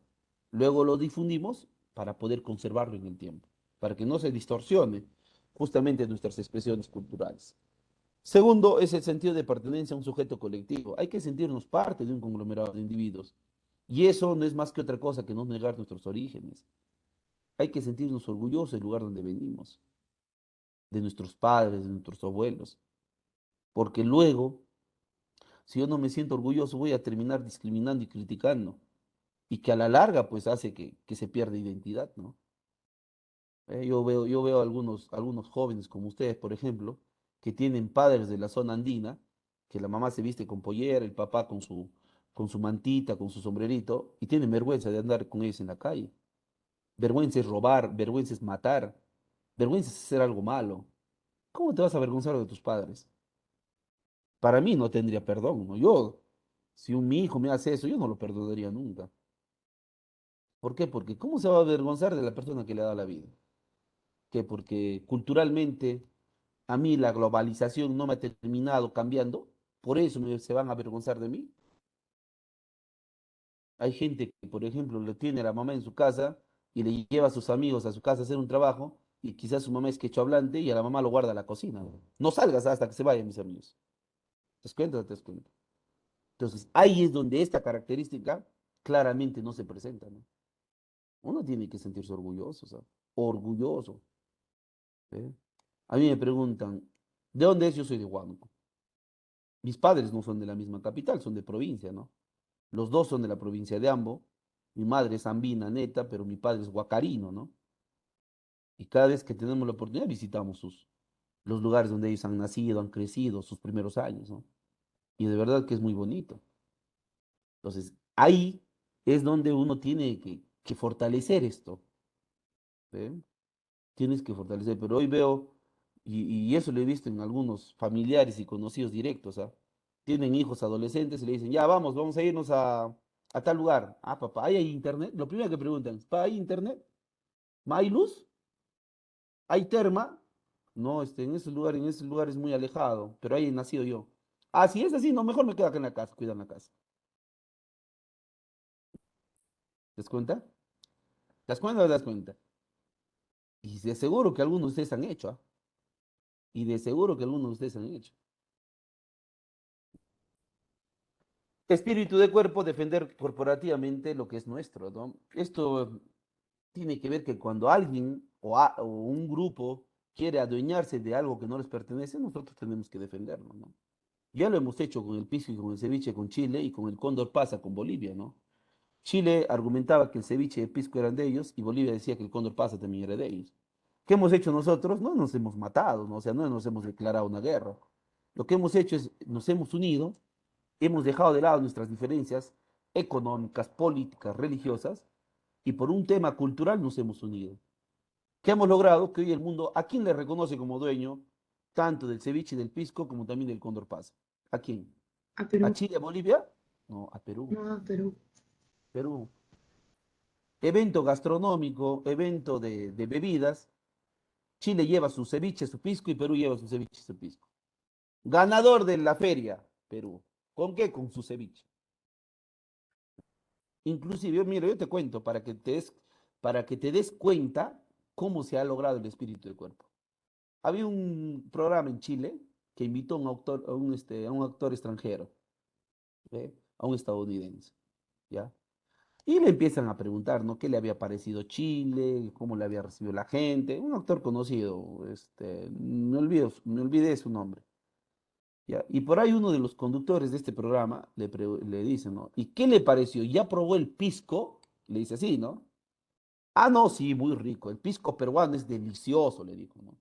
Luego lo difundimos para poder conservarlo en el tiempo, para que no se distorsione justamente nuestras expresiones culturales. Segundo, es el sentido de pertenencia a un sujeto colectivo. Hay que sentirnos parte de un conglomerado de individuos. Y eso no es más que otra cosa que no negar nuestros orígenes. Hay que sentirnos orgullosos del lugar donde venimos, de nuestros padres, de nuestros abuelos. Porque luego, si yo no me siento orgulloso, voy a terminar discriminando y criticando. Y que a la larga, pues, hace que se pierda identidad, ¿no? Yo veo algunos jóvenes como ustedes, por ejemplo, que tienen padres de la zona andina, que la mamá se viste con pollera, el papá con su mantita, con su sombrerito, y tienen vergüenza de andar con ellos en la calle. Vergüenza es robar, vergüenza es matar, vergüenza es hacer algo malo. ¿Cómo te vas a avergonzar de tus padres? Para mí no tendría perdón, ¿no? Si mi hijo me hace eso, yo no lo perdonaría nunca. ¿Por qué? Porque ¿cómo se va a avergonzar de la persona que le ha dado la vida? ¿Qué? Porque culturalmente a mí la globalización no me ha terminado cambiando, por eso se van a avergonzar de mí. Hay gente que, por ejemplo, le tiene a la mamá en su casa y le lleva a sus amigos a su casa a hacer un trabajo y quizás su mamá es quechohablante y a la mamá lo guarda en la cocina. No salgas hasta que se vayan mis amigos. ¿Te das cuenta o no te das cuenta? Entonces, ahí es donde esta característica claramente no se presenta, ¿no? Uno tiene que sentirse orgulloso, ¿sabes? Orgulloso. ¿Eh? A mí me preguntan, ¿de dónde es? Yo soy de Huánuco. Mis padres no son de la misma capital, son de provincia, ¿no? Los dos son de la provincia de Ambo. Mi madre es ambina, neta, pero mi padre es huacarino, ¿no? Y cada vez que tenemos la oportunidad visitamos los lugares donde ellos han nacido, han crecido, sus primeros años, ¿no? Y de verdad que es muy bonito. Entonces, ahí es donde uno tiene que fortalecer esto. ¿Ve? Tienes que fortalecer, pero hoy veo, y eso lo he visto en algunos familiares y conocidos directos, ¿ah? Tienen hijos adolescentes y le dicen, ya vamos a irnos a tal lugar. Ah, papá, ¿hay internet? Lo primero que preguntan, ¿pa, ¿hay internet? ¿Ma hay luz? ¿Hay terma? No, en ese lugar es muy alejado, pero ahí he nacido yo. Ah, si es así, no, mejor me quedo acá en la casa, cuida en la casa. ¿Te das cuenta? ¿Te das cuenta o no te das cuenta? Y de seguro que algunos de ustedes han hecho, ¿ah? Y de seguro que algunos de ustedes han hecho. Espíritu de cuerpo, defender corporativamente lo que es nuestro, ¿no? Esto tiene que ver que cuando alguien o un grupo quiere adueñarse de algo que no les pertenece, nosotros tenemos que defenderlo, ¿no? Ya lo hemos hecho con el pisco y con el ceviche con Chile y con el cóndor pasa con Bolivia, ¿no? Chile argumentaba que el ceviche y el pisco eran de ellos y Bolivia decía que el cóndor pasa también era de ellos. ¿Qué hemos hecho nosotros? No nos hemos matado, ¿no? O sea, no nos hemos declarado una guerra. Lo que hemos hecho es, nos hemos unido, hemos dejado de lado nuestras diferencias económicas, políticas, religiosas, y por un tema cultural nos hemos unido. ¿Qué hemos logrado? Que hoy el mundo, ¿a quién le reconoce como dueño tanto del ceviche y del pisco como también del cóndor pasa? ¿A quién? A ¿A Perú. Chile, a Bolivia? No, a Perú. No, a Perú. Perú. Evento gastronómico, evento de bebidas. Chile lleva su ceviche, su pisco y Perú lleva su ceviche, su pisco. Ganador de la feria, Perú. ¿Con qué? Con su ceviche. Inclusive, mira, yo te cuento para que te des cuenta cómo se ha logrado el espíritu del cuerpo. Había un programa en Chile que invitó a un actor extranjero, ¿ve? A un estadounidense, ¿ya? Y le empiezan a preguntar, ¿no? ¿Qué le había parecido Chile? ¿Cómo le había recibido la gente? Un actor conocido, me olvidé su nombre, ¿ya? Y por ahí uno de los conductores de este programa le dice, ¿no? ¿Y qué le pareció? ¿Ya probó el pisco? Le dice así, ¿no? Ah, no, sí, muy rico. El pisco peruano es delicioso, le dijo, ¿no?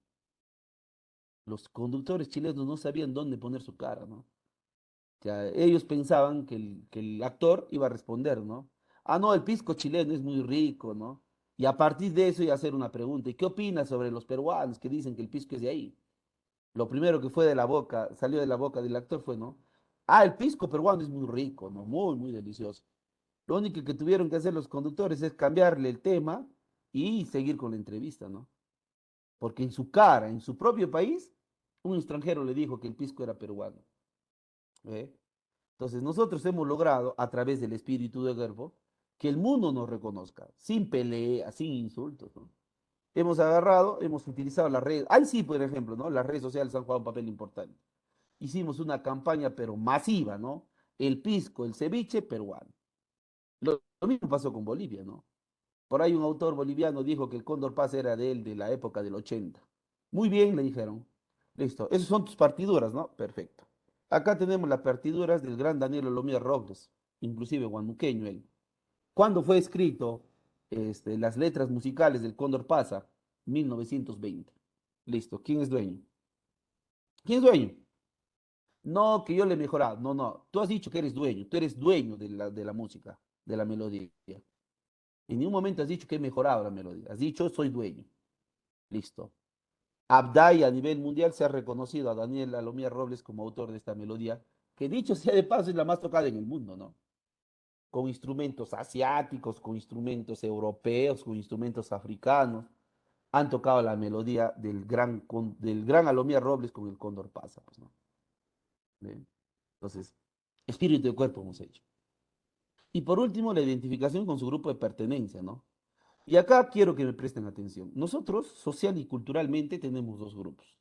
Los conductores chilenos no sabían dónde poner su cara, ¿no? O sea, ellos pensaban que el actor iba a responder, ¿no? Ah, no, el pisco chileno es muy rico, ¿no? Y a partir de eso iba a hacer una pregunta. ¿Y qué opinas sobre los peruanos que dicen que el pisco es de ahí? Lo primero que fue de la boca, salió de la boca del actor fue, ¿no? Ah, el pisco peruano es muy rico, ¿no? Muy, muy delicioso. Lo único que tuvieron que hacer los conductores es cambiarle el tema y seguir con la entrevista, ¿no? Porque en su cara, en su propio país, un extranjero le dijo que el pisco era peruano. ¿Ve? Entonces nosotros hemos logrado, a través del espíritu de Gerbo, que el mundo nos reconozca, sin pelea, sin insultos, ¿no? Hemos agarrado, hemos utilizado las redes. Ahí sí, por ejemplo, ¿no? Las redes sociales han jugado un papel importante. Hicimos una campaña, pero masiva, ¿no? El pisco, el ceviche peruano. Lo mismo pasó con Bolivia, ¿no? Por ahí un autor boliviano dijo que el Cóndor Paz era de él de la época del 80. Muy bien, le dijeron. Listo, esas son tus partiduras, ¿no? Perfecto. Acá tenemos las partiduras del gran Daniel Olomía Robles, inclusive guanuqueño él. ¿Cuándo fue escrito las letras musicales del Cóndor Pasa? 1920. Listo, ¿quién es dueño? ¿Quién es dueño? No, que yo le he mejorado. No, no, tú has dicho que eres dueño, tú eres dueño de la música, de la melodía. En ningún momento has dicho que he mejorado la melodía. Has dicho soy dueño. Listo. Abday a nivel mundial se ha reconocido a Daniel Alomía Robles como autor de esta melodía, que dicho sea de paso es la más tocada en el mundo, ¿no? Con instrumentos asiáticos, con instrumentos europeos, con instrumentos africanos, han tocado la melodía del gran Alomía Robles con el Cóndor Pasa, pues, ¿no? ¿Ven? Entonces, espíritu y cuerpo hemos hecho. Y por último, la identificación con su grupo de pertenencia, ¿no? Y acá quiero que me presten atención. Nosotros, social y culturalmente, tenemos dos grupos.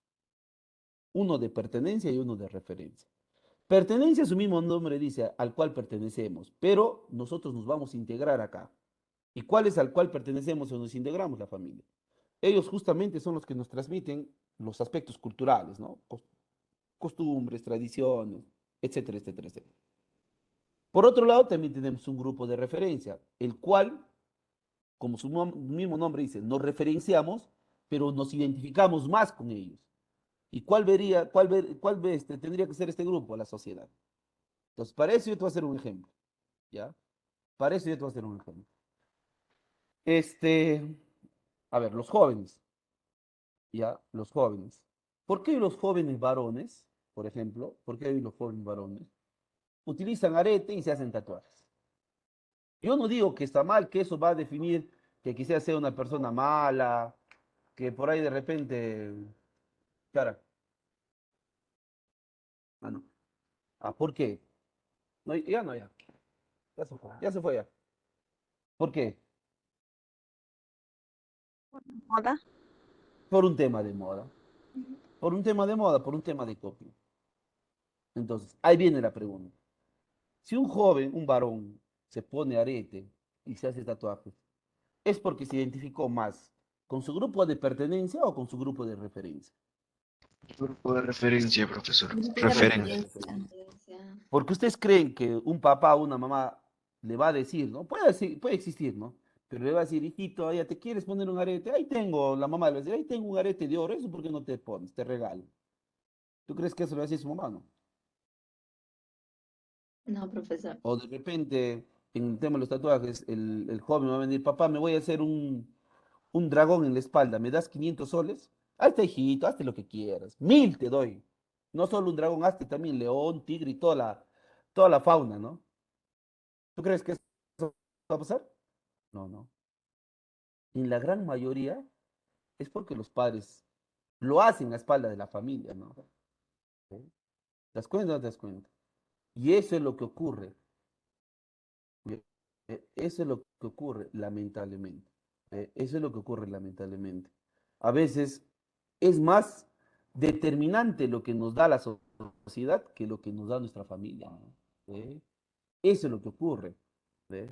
Uno de pertenencia y uno de referencia. Pertenencia, su mismo nombre dice, al cual pertenecemos, pero nosotros nos vamos a integrar acá. ¿Y cuál es al cual pertenecemos o nos integramos? La familia. Ellos justamente son los que nos transmiten los aspectos culturales, ¿no? Costumbres, tradiciones, etcétera, etcétera, etcétera. Por otro lado, también tenemos un grupo de referencia, el cual, como su mismo nombre dice, nos referenciamos, pero nos identificamos más con ellos. ¿Y tendría que ser este grupo? La sociedad. Entonces, para eso yo te voy a hacer un ejemplo, ¿ya? Para eso yo te voy a hacer un ejemplo. Este, a ver, los jóvenes, ¿ya? Los jóvenes. ¿Por qué los jóvenes varones, por ejemplo, por qué hoy los jóvenes varones utilizan arete y se hacen tatuajes? Yo no digo que está mal, que eso va a definir que quizás sea una persona mala, que por ahí de repente, cara, ah, no. Ah, ¿por qué? No, ya no, ya se fue ya. ¿Por qué? ¿Moda? Por un tema de moda, por un tema de moda, por un tema de copia. Entonces, ahí viene la pregunta. Si un joven, un varón, se pone arete y se hace tatuajes, ¿es porque se identificó más con su grupo de pertenencia o con su grupo de referencia? Grupo de referencia, profesor. Grupo de Referencia. referencia. Porque ustedes creen que un papá o una mamá le va a decir, ¿no? Puede existir, ¿no? Pero le va a decir, hijito, ya te quieres poner un arete, ahí tengo, la mamá le va a decir, ahí tengo un arete de oro, eso por qué no te pones, te regalo. ¿Tú crees que eso lo va a decir su mamá, no? No, profesor. O de repente, en el tema de los tatuajes, el joven va a venir, papá, me voy a hacer un dragón en la espalda, ¿me das 500 soles? Ahí está, hijito, hazte lo que quieras, 1000 te doy. No solo un dragón, hazte también león, tigre y toda la fauna, ¿no? ¿Tú crees que eso va a pasar? No, no. En la gran mayoría es porque los padres lo hacen a espalda de la familia, ¿no? ¿Sí? ¿Te das cuenta o no te das cuenta? Y eso es lo que ocurre. ¿Sí? Eso es lo que ocurre, lamentablemente. Eso es lo que ocurre, lamentablemente. A veces es más determinante lo que nos da la sociedad que lo que nos da nuestra familia, ¿no? ¿Sí? Eso es lo que ocurre. ¿Sí?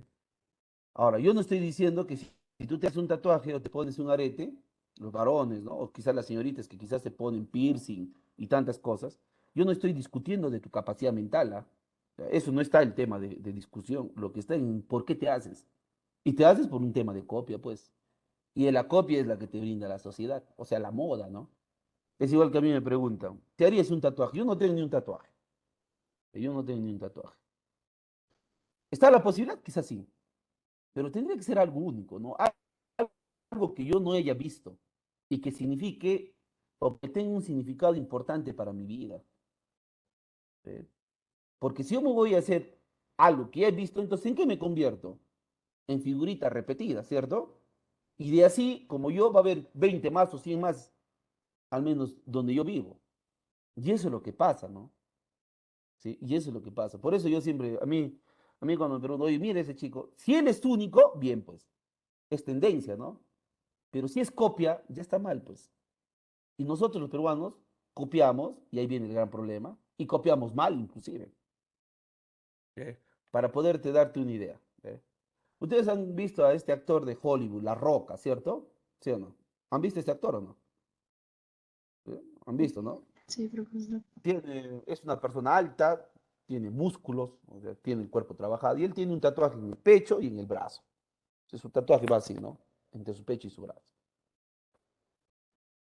Ahora, yo no estoy diciendo que si tú te haces un tatuaje o te pones un arete, los varones, ¿no? O quizás las señoritas que quizás se ponen piercing y tantas cosas, yo no estoy discutiendo de tu capacidad mental, ¿ah? O sea, eso no está el tema de discusión, lo que está en por qué te haces. Y te haces por un tema de copia, pues. Y la copia es la que te brinda la sociedad, o sea, la moda, ¿no? Es igual que a mí me preguntan, ¿te harías un tatuaje? Yo no tengo ni un tatuaje. Yo no tengo ni un tatuaje. ¿Está la posibilidad? Quizás sí, pero tendría que ser algo único, ¿no? Algo que yo no haya visto y que signifique o que tenga un significado importante para mi vida. ¿Sí? Porque si yo me voy a hacer algo que ya he visto, entonces ¿en qué me convierto? En figurita repetida, ¿cierto? Y de así, como yo, va a haber 20 más o 100 más, al menos donde yo vivo. Y eso es lo que pasa, ¿no? ¿Sí? Y eso es lo que pasa. Por eso yo siempre, a mí cuando me pregunto, oye, mira ese chico, si él es único, bien, pues, es tendencia, ¿no? Pero si es copia, ya está mal, pues. Y nosotros los peruanos copiamos, y ahí viene el gran problema, y copiamos mal inclusive, ¿eh? Para poderte darte una idea. ¿Eh? Ustedes han visto a este actor de Hollywood, La Roca, ¿cierto? ¿Sí o no? ¿Han visto este actor o no? ¿Sí? ¿Han visto, no? Sí, profesor. Es una persona alta, tiene músculos, o sea, tiene el cuerpo trabajado, y él tiene un tatuaje en el pecho y en el brazo. Entonces, su tatuaje va así, ¿no? Entre su pecho y su brazo.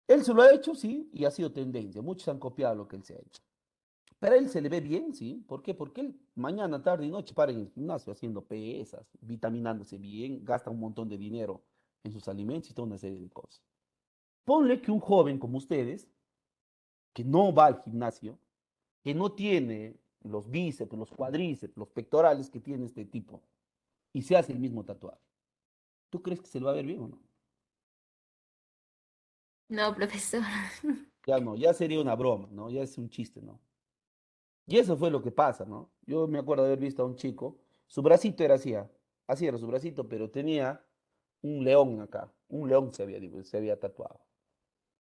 Él se lo ha hecho, sí, y ha sido tendencia. Muchos han copiado lo que él se ha hecho. Pero a él se le ve bien, ¿sí? ¿Por qué? Porque él mañana, tarde y noche para en el gimnasio haciendo pesas, vitaminándose bien, gasta un montón de dinero en sus alimentos y toda una serie de cosas. Ponle que un joven como ustedes, que no va al gimnasio, que no tiene los bíceps, los cuadríceps, los pectorales que tiene este tipo, y se hace el mismo tatuaje. ¿Tú crees que se lo va a ver bien o no? No, profesor. Ya no, ya sería una broma, ¿no? Ya es un chiste, ¿no? Y eso fue lo que pasa, ¿no? Yo me acuerdo de haber visto a un chico, su bracito era así, así era su bracito, pero tenía un león acá, un león se había tatuado.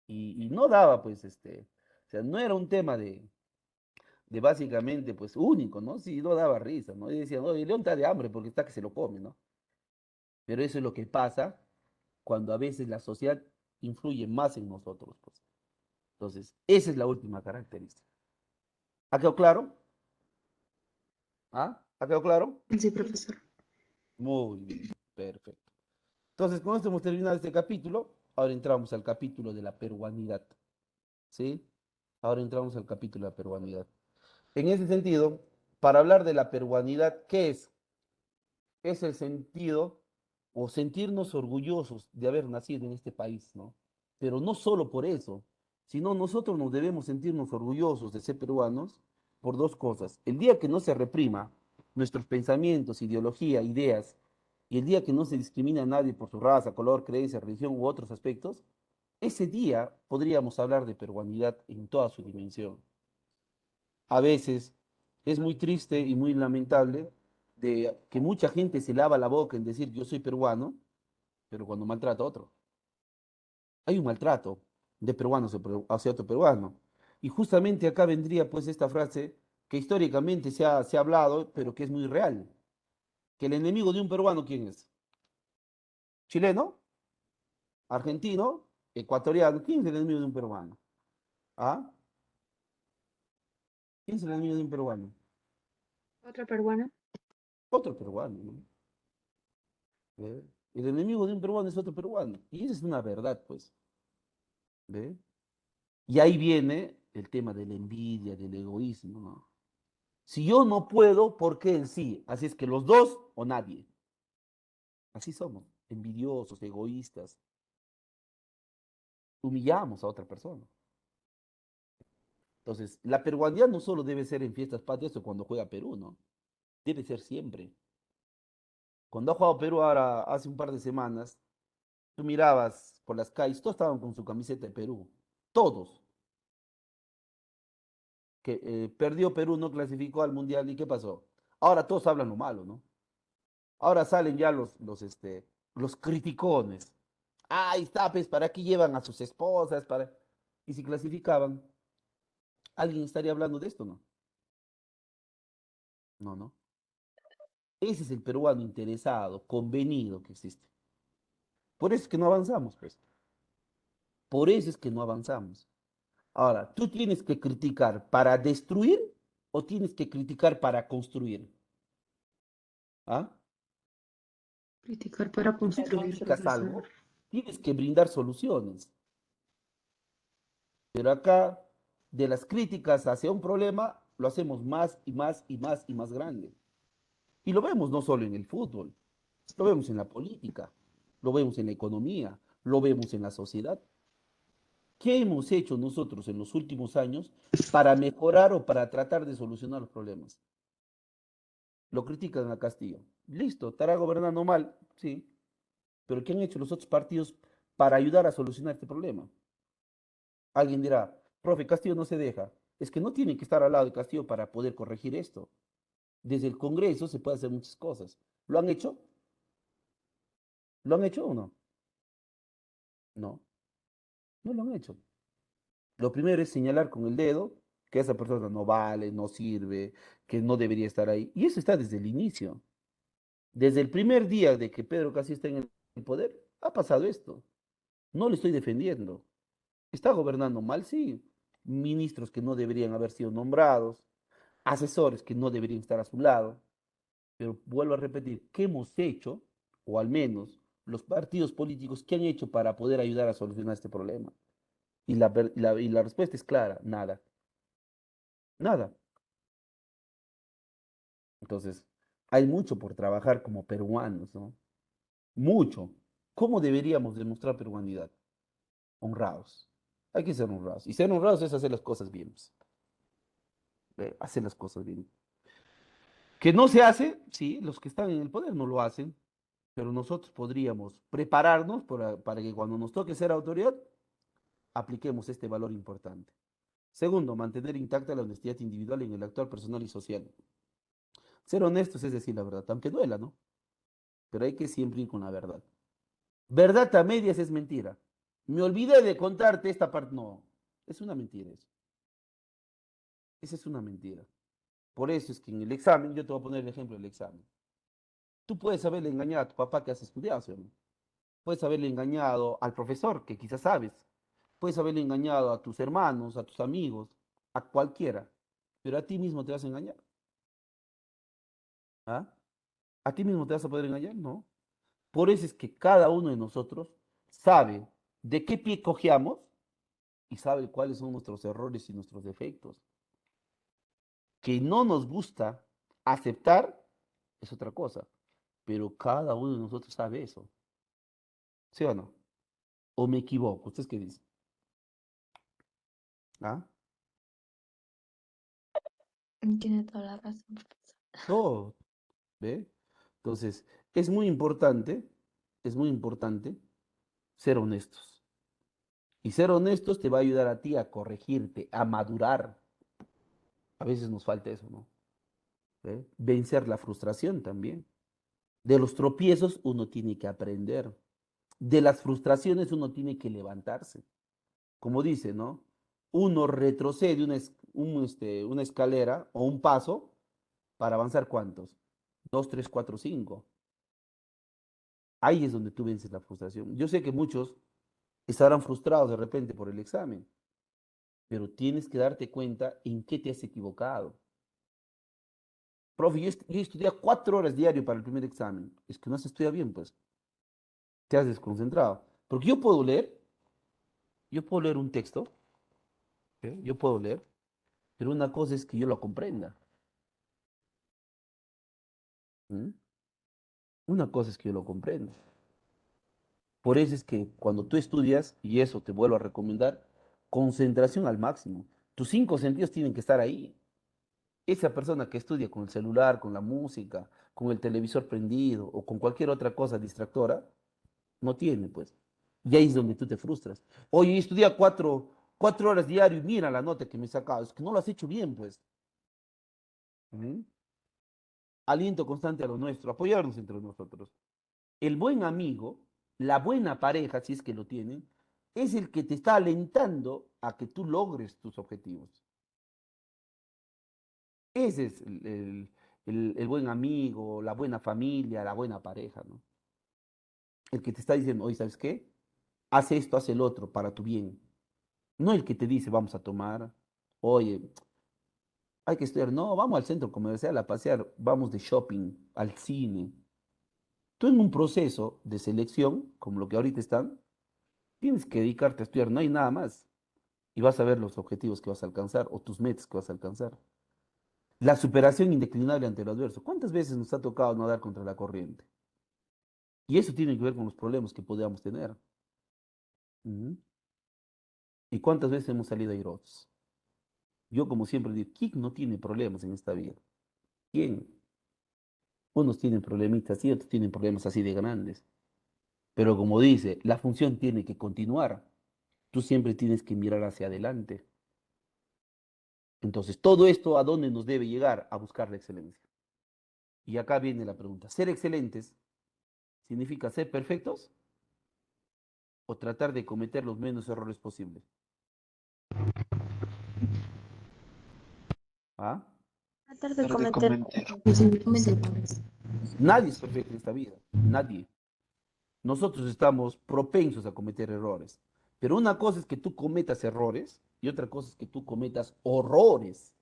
Y no daba, pues, o sea, no era un tema de básicamente, pues, único, ¿no? Sí, no daba risa, ¿no? Y decían, oye, el león está de hambre porque está que se lo come, ¿no? Pero eso es lo que pasa cuando a veces la sociedad influye más en nosotros, pues. Entonces, esa es la última característica. ¿Ha quedado claro? ¿Ah? ¿Ha quedado claro? Sí, profesor. Muy bien, perfecto. Entonces, con esto hemos terminado este capítulo. Ahora entramos al capítulo de la peruanidad. ¿Sí? Ahora entramos al capítulo de la peruanidad. En ese sentido, para hablar de la peruanidad, ¿qué es? Es el sentido o sentirnos orgullosos de haber nacido en este país, ¿no? Pero no solo por eso, sino nosotros nos debemos sentirnos orgullosos de ser peruanos por dos cosas. El día que no se reprima nuestros pensamientos, ideología, ideas, y el día que no se discrimina a nadie por su raza, color, creencia, religión u otros aspectos, ese día podríamos hablar de peruanidad en toda su dimensión. A veces es muy triste y muy lamentable de que mucha gente se lava la boca en decir yo soy peruano, pero cuando maltrata a otro. Hay un maltrato de peruanos hacia otro peruano. Y justamente acá vendría pues esta frase que históricamente se ha hablado, pero que es muy real. Que el enemigo de un peruano, ¿quién es? ¿Chileno? ¿Argentino? ¿Ecuatoriano? ¿Quién es el enemigo de un peruano? ¿Ah? ¿Quién es el enemigo de un peruano? ¿Otra peruana? Otro peruano, ¿no? ¿Ve? El enemigo de un peruano es otro peruano. Y esa es una verdad, pues. ¿Ve? Y ahí viene el tema de la envidia, del egoísmo, ¿no? Si yo no puedo, ¿por qué él sí? Así es que los dos o nadie. Así somos, envidiosos, egoístas. Humillamos a otra persona. Entonces, la peruanidad no solo debe ser en fiestas patrias o cuando juega Perú, ¿no? Debe ser siempre. Cuando ha jugado Perú ahora, hace un par de semanas, tú mirabas por las calles, todos estaban con su camiseta de Perú. Todos. Que perdió Perú, no clasificó al Mundial, ¿y qué pasó? Ahora todos hablan lo malo, ¿no? Ahora salen ya los criticones. Ay, tapes, ¿para qué llevan a sus esposas? Y si clasificaban, ¿alguien estaría hablando de esto? No, no, no. Ese es el peruano interesado, convenido que existe. Por eso es que no avanzamos, pues. Por eso es que no avanzamos. Ahora, ¿tú tienes que criticar para destruir o tienes que criticar para construir? ¿Ah? Criticar para construir, Criticas profesor. algo, tienes que brindar soluciones. Pero acá, de las críticas hacia un problema, lo hacemos más y más y más y más grande. Y lo vemos no solo en el fútbol, lo vemos en la política, lo vemos en la economía, lo vemos en la sociedad. ¿Qué hemos hecho nosotros en los últimos años para mejorar o para tratar de solucionar los problemas? Lo critican a Castillo. Listo, estará gobernando mal, sí, pero ¿qué han hecho los otros partidos para ayudar a solucionar este problema? Alguien dirá, profe, Castillo no se deja. Es que no tienen que estar al lado de Castillo para poder corregir esto. Desde el Congreso se puede hacer muchas cosas. ¿Lo han hecho? ¿Lo han hecho o no? No, no lo han hecho. Lo primero es señalar con el dedo que esa persona no vale, no sirve, que no debería estar ahí. Y eso está desde el inicio. Desde el primer día de que Pedro Castillo está en el poder, ha pasado esto. No le estoy defendiendo. ¿Está gobernando mal? Sí. Ministros que no deberían haber sido nombrados, asesores que no deberían estar a su lado. Pero vuelvo a repetir, ¿qué hemos hecho? O al menos los partidos políticos, ¿qué han hecho para poder ayudar a solucionar este problema? Y la respuesta es clara, nada, nada. Entonces, hay mucho por trabajar como peruanos, ¿no? Mucho. ¿Cómo deberíamos demostrar peruanidad? Honrados. Hay que ser honrados. Y ser honrados es hacer las cosas bien, pues. Hacer las cosas bien. Que no se hace, sí, los que están en el poder no lo hacen, pero nosotros podríamos prepararnos para que cuando nos toque ser autoridad, apliquemos este valor importante. Segundo, mantener intacta la honestidad individual en el actuar personal y social. Ser honestos es decir la verdad, aunque duela, ¿no? Pero hay que siempre ir con la verdad. Verdad a medias es mentira. Me olvidé de contarte esta parte. No, es una mentira eso. Esa es una mentira. Por eso es que en el examen, yo te voy a poner el ejemplo del examen. Tú puedes haberle engañado a tu papá que has estudiado, ¿sí o no? Puedes haberle engañado al profesor, que quizás sabes. Puedes haberle engañado a tus hermanos, a tus amigos, a cualquiera. Pero a ti mismo te vas a engañar. ¿Ah? ¿A ti mismo te vas a poder engañar? No. Por eso es que cada uno de nosotros sabe de qué pie cojeamos y sabe cuáles son nuestros errores y nuestros defectos. Que no nos gusta aceptar es otra cosa, pero cada uno de nosotros sabe eso. ¿Sí o no? ¿O me equivoco? ¿Ustedes qué dicen? ¿Ah? Tiene toda la razón, profesor. Todo, ¿ve? Entonces, es muy importante ser honestos. Y ser honestos te va a ayudar a ti a corregirte, a madurar. A veces nos falta eso, ¿no? ¿Ve? Vencer la frustración también. De los tropiezos uno tiene que aprender. De las frustraciones uno tiene que levantarse. Como dice, ¿no? Uno retrocede una escalera o un paso para avanzar ¿cuántos? Dos, tres, cuatro, cinco. Ahí es donde tú vences la frustración. Yo sé que muchos estarán frustrados de repente por el examen, pero tienes que darte cuenta en qué te has equivocado. Profe, yo estudié 4 horas diario para el primer examen. Es que no se estudia bien, pues. Te has desconcentrado. Porque yo puedo leer un texto, ¿sí? Yo puedo leer, pero una cosa es que yo lo comprenda. ¿Mm? Una cosa es que yo lo comprenda. Por eso es que cuando tú estudias, y eso te vuelvo a recomendar, concentración al máximo. Tus 5 sentidos tienen que estar ahí. Esa persona que estudia con el celular, con la música, con el televisor prendido o con cualquier otra cosa distractora, no tiene, pues. Y ahí es donde tú te frustras. Oye, estudia 4 horas diario y mira la nota que me he sacado. Es que no lo has hecho bien, pues. ¿Mm? Aliento constante a lo nuestro, apoyarnos entre nosotros. El buen amigo, la buena pareja, si es que lo tienen, es el que te está alentando a que tú logres tus objetivos. Ese es el buen amigo, la buena familia, la buena pareja, ¿no? El que te está diciendo, oye, ¿sabes qué? Haz esto, haz el otro para tu bien. No el que te dice, vamos a tomar, oye, hay que estudiar. No, vamos al centro comercial a pasear, vamos de shopping, al cine. Tú en un proceso de selección, como lo que ahorita están, tienes que dedicarte a estudiar, no hay nada más. Y vas a ver los objetivos que vas a alcanzar o tus metas que vas a alcanzar. La superación indeclinable ante lo adverso. ¿Cuántas veces nos ha tocado nadar contra la corriente? Y eso tiene que ver con los problemas que podamos tener. Ujú. ¿Y cuántas veces hemos salido airosos? Yo, como siempre digo, ¿quién no tiene problemas en esta vida? ¿Quién? Unos tienen problemitas y otros tienen problemas así de grandes. Pero como dice, la función tiene que continuar. Tú siempre tienes que mirar hacia adelante. Entonces, todo esto, ¿a dónde nos debe llegar? A buscar la excelencia. Y acá viene la pregunta. ¿Ser excelentes significa ser perfectos o tratar de cometer los menos errores posibles? ¿Ah? Tratar de Tratar de cometer. comentar. Nadie es perfecto en esta vida. Nadie. Nosotros estamos propensos a cometer errores. Pero una cosa es que tú cometas errores y otra cosa es que tú cometas horrores.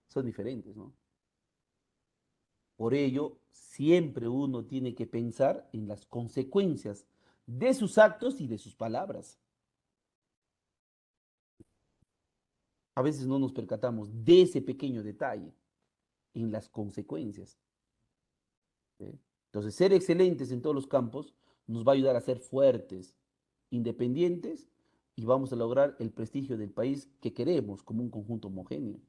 Son diferentes, ¿no? Por ello, siempre uno tiene que pensar en las consecuencias de sus actos y de sus palabras. A veces no nos percatamos de ese pequeño detalle en las consecuencias. ¿Sí? Entonces, ser excelentes en todos los campos nos va a ayudar a ser fuertes, independientes y vamos a lograr el prestigio del país que queremos como un conjunto homogéneo.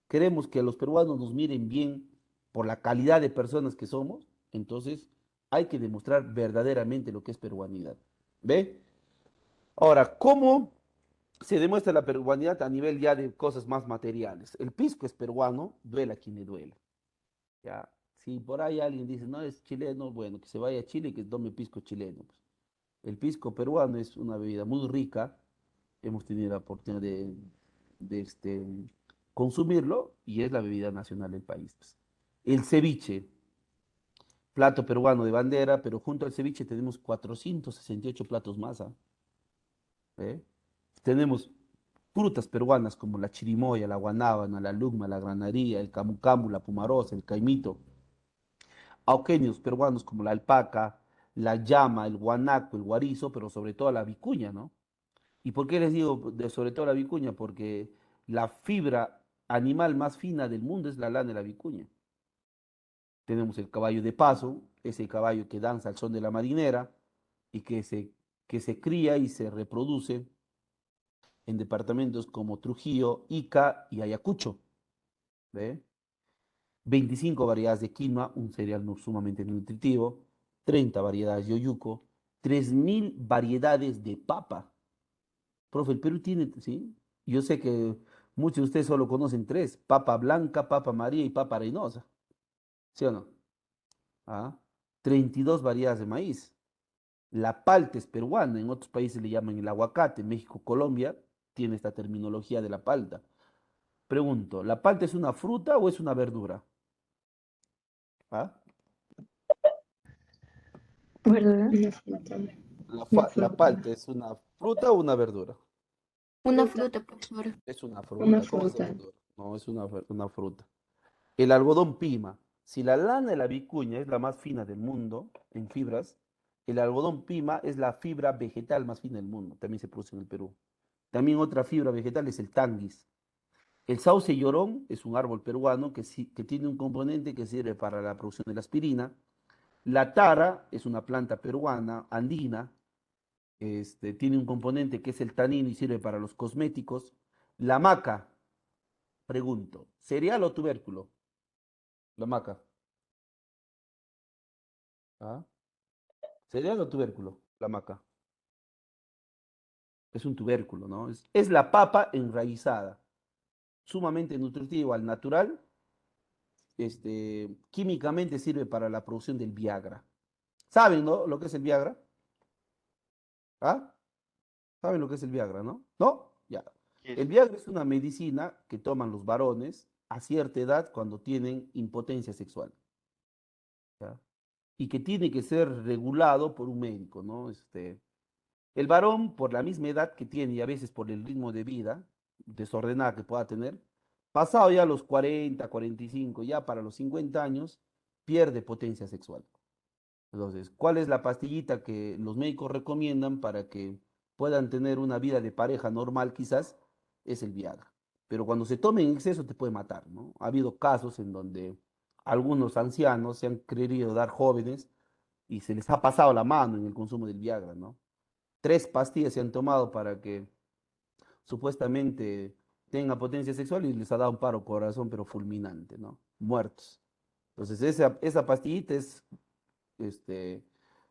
Queremos que los peruanos nos miren bien por la calidad de personas que somos, entonces hay que demostrar verdaderamente lo que es peruanidad. ¿Ve? Ahora, ¿cómo se demuestra la peruanidad a nivel ya de cosas más materiales? El pisco es peruano, duela a quien le duela. Ya, si por ahí alguien dice, no, es chileno, bueno, que se vaya a Chile y que tome pisco chileno, pues. El pisco peruano es una bebida muy rica. Hemos tenido la oportunidad de consumirlo y es la bebida nacional del país, pues. El ceviche, plato peruano de bandera, pero junto al ceviche tenemos 468 platos más, ¿ah? ¿Eh? Tenemos frutas peruanas como la chirimoya, la guanábana, la lugma, la granaría, el camu camu, la pumarosa, el caimito. Auquenios peruanos como la alpaca, la llama, el guanaco, el guarizo, pero sobre todo la vicuña, ¿no? ¿Y por qué les digo sobre todo la vicuña? Porque la fibra animal más fina del mundo es la lana de la vicuña. Tenemos el caballo de paso, ese caballo que danza al son de la marinera y que se cría y se reproduce en departamentos como Trujillo, Ica y Ayacucho. ¿Ve? 25 variedades de quinoa, un cereal sumamente nutritivo, 30 variedades de oyuco, 3.000 variedades de papa. Profe, el Perú tiene, ¿sí? Yo sé que muchos de ustedes solo conocen tres, papa blanca, papa amarilla y papa arenosa, ¿sí o no? ¿Ah? 32 variedades de maíz. La palta es peruana, en otros países le llaman el aguacate, México, Colombia, tiene esta terminología de la palta. Pregunto, ¿la palta es una fruta o es una verdura? ¿Ah? ¿Verdad? Una fruta. Una La fruta. palta es una fruta o una verdura. Una Fruta. fruta, profesor. Es una Una fruta, ¿cómo es fruta. verdura? No, es una fruta. El algodón pima. Si la lana de la vicuña es la más fina del mundo en fibras, el algodón pima es la fibra vegetal más fina del mundo. También se produce en el Perú. También otra fibra vegetal es el tanguis. El sauce llorón es un árbol peruano que tiene un componente que sirve para la producción de la aspirina. La tara es una planta peruana, andina, tiene un componente que es el tanino y sirve para los cosméticos. La maca, pregunto, ¿cereal o tubérculo? La maca. ¿Ah? ¿Cereal o tubérculo? La maca. Es un tubérculo, ¿no? Es la papa enraizada, sumamente nutritivo al natural. Químicamente sirve para la producción del Viagra. ¿Saben, no? Lo que es el Viagra. ¿Ah? ¿Saben lo que es el Viagra, no? ¿No? Ya. El Viagra es una medicina que toman los varones a cierta edad cuando tienen impotencia sexual. ¿Ya? Y que tiene que ser regulado por un médico, ¿no? El varón, por la misma edad que tiene y a veces por el ritmo de vida desordenada que pueda tener, pasado ya los 40, 45, ya para los 50 años, pierde potencia sexual. Entonces, ¿cuál es la pastillita que los médicos recomiendan para que puedan tener una vida de pareja normal quizás? Es el Viagra. Pero cuando se tome en exceso te puede matar, ¿no? Ha habido casos en donde algunos ancianos se han querido dar jóvenes y se les ha pasado la mano en el consumo del Viagra, ¿no? 3 pastillas se han tomado para que supuestamente tenga potencia sexual y les ha dado un paro corazón, pero fulminante, ¿no? Muertos. Entonces, esa pastillita este,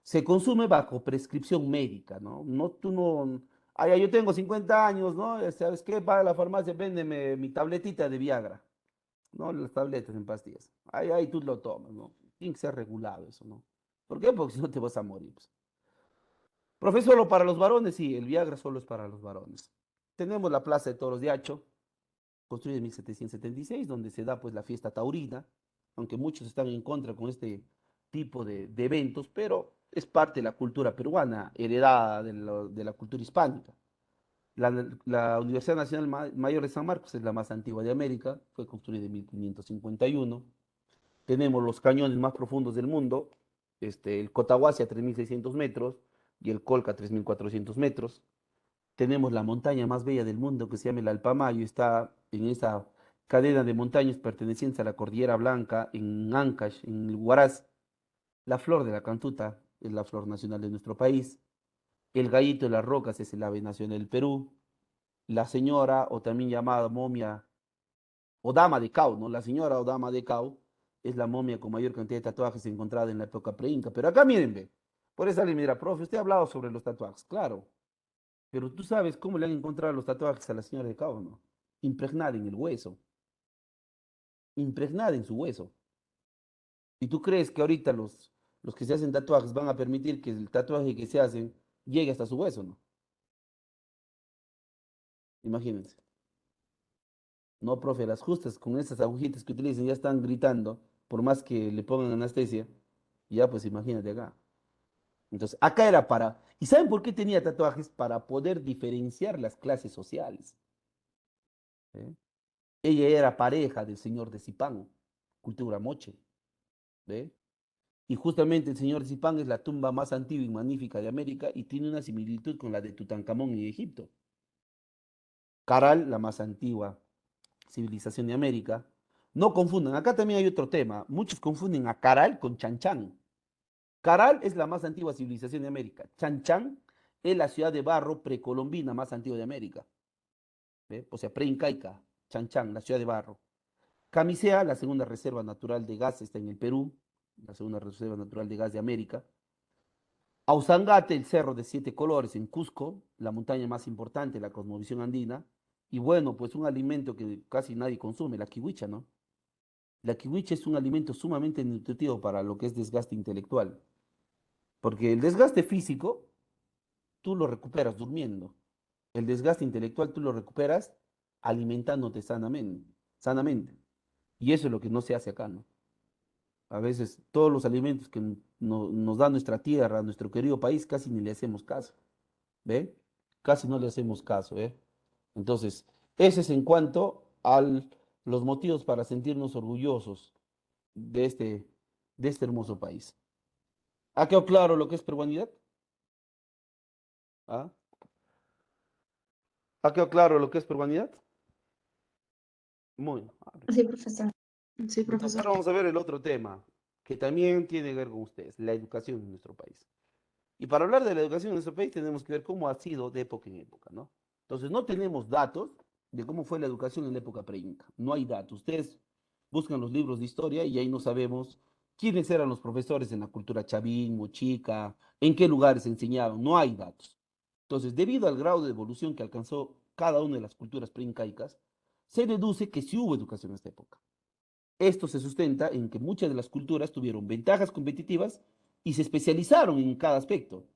se consume bajo prescripción médica, ¿no? No, tú no, ay, yo tengo 50 años, ¿no? ¿Sabes qué? Va a la farmacia, véndeme mi tabletita de Viagra, ¿no? Las tabletas en pastillas. Ahí tú lo tomas, ¿no? Tiene que ser regulado eso, ¿no? ¿Por qué? Porque si no te vas a morir, pues. Profe, solo para los varones, sí, el Viagra solo es para los varones. Tenemos la Plaza de Toros de Hacho, construida en 1776, donde se da pues la fiesta taurina, aunque muchos están en contra con este tipo de eventos, pero es parte de la cultura peruana, heredada de la cultura hispánica. La Universidad Nacional Mayor de San Marcos es la más antigua de América, fue construida en 1551. Tenemos los cañones más profundos del mundo, el Cotahuasi a 3.600 metros y el Colca a 3.400 metros. Tenemos la montaña más bella del mundo que se llama el Alpamayo, está en esa cadena de montañas pertenecientes a la Cordillera Blanca, en Ancash, en el Huaraz. La flor de la cantuta es la flor nacional de nuestro país. El gallito de las rocas es el ave nacional del Perú. La señora, o también llamada momia, o dama de Cau, ¿no? La señora o dama de Cau es la momia con mayor cantidad de tatuajes encontrada en la época preinca. Pero acá miren, ve. Por eso alguien me dirá, profe, usted ha hablado sobre los tatuajes. Claro, pero tú sabes cómo le han encontrado los tatuajes a la señora de Cabo, ¿no? Impregnada en el hueso, impregnada en su hueso. ¿Y tú crees que ahorita los que se hacen tatuajes van a permitir que el tatuaje que se hacen llegue hasta su hueso, ¿no? Imagínense. No, profe, las justas con esas agujitas que utilizan ya están gritando, por más que le pongan anestesia, ya pues imagínate acá. Entonces, acá era para... ¿Y saben por qué tenía tatuajes? Para poder diferenciar las clases sociales. ¿Eh? Ella era pareja del señor de Zipán, cultura moche. ¿Ve? Y justamente el señor Zipán es la tumba más antigua y magnífica de América y tiene una similitud con la de Tutankamón en Egipto. Caral, la más antigua civilización de América. No confundan, acá también hay otro tema. Muchos confunden a Caral con Chanchán. Caral es la más antigua civilización de América. Chanchán es la ciudad de barro precolombina más antigua de América. ¿Ve? O sea, preincaica. Chanchán, la ciudad de barro. Camisea, la segunda reserva natural de gas, está en el Perú, la segunda reserva natural de gas de América. Ausangate, el cerro de 7 colores en Cusco, la montaña más importante de la cosmovisión andina. Y bueno, pues un alimento que casi nadie consume, la kiwicha, ¿no? La kiwicha es un alimento sumamente nutritivo para lo que es desgaste intelectual, porque el desgaste físico tú lo recuperas durmiendo, el desgaste intelectual tú lo recuperas alimentándote sanamente. Y eso es lo que no se hace acá, ¿no? A veces todos los alimentos que nos da nuestra tierra, nuestro querido país, casi ni le hacemos caso, ¿ve? Casi no le hacemos caso, ¿eh? Entonces, ese es en cuanto a los motivos para sentirnos orgullosos de este hermoso país. ¿Ha quedado claro lo que es peruanidad? ¿Ah? ¿Ha quedado claro lo que es peruanidad? Muy bien. Sí, profesor. Sí, Entonces, profesor. ahora vamos a ver el otro tema, que también tiene que ver con ustedes, la educación en nuestro país. Y para hablar de la educación en nuestro país tenemos que ver cómo ha sido de época en época, ¿no? Entonces, no tenemos datos de cómo fue la educación en la época pre-inca. No hay datos. Ustedes buscan los libros de historia y ahí no sabemos quiénes eran los profesores en la cultura chavín, mochica, en qué lugares enseñaban. No hay datos. Entonces, debido al grado de evolución que alcanzó cada una de las culturas preincaicas, se deduce que sí hubo educación en esta época. Esto se sustenta en que muchas de las culturas tuvieron ventajas competitivas y se especializaron en cada aspecto,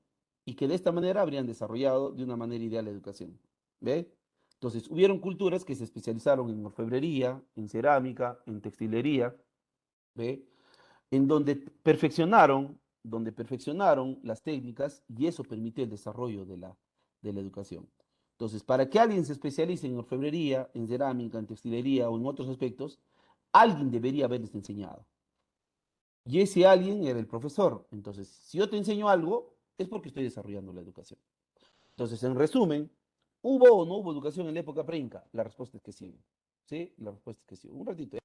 y que de esta manera habrían desarrollado de una manera ideal la educación. ¿Ve? Entonces, hubieron culturas que se especializaron en orfebrería, en cerámica, en textilería, ¿ve? En donde perfeccionaron las técnicas y eso permitió el desarrollo de la educación. Entonces, para que alguien se especialice en orfebrería, en cerámica, en textilería o en otros aspectos, alguien debería haberles enseñado. Y ese alguien era el profesor. Entonces, si yo te enseño algo, es porque estoy desarrollando la educación. Entonces, en resumen, ¿hubo o no hubo educación en la época preinca? La respuesta es que sí. ¿Sí? La respuesta es que sí. Un ratito.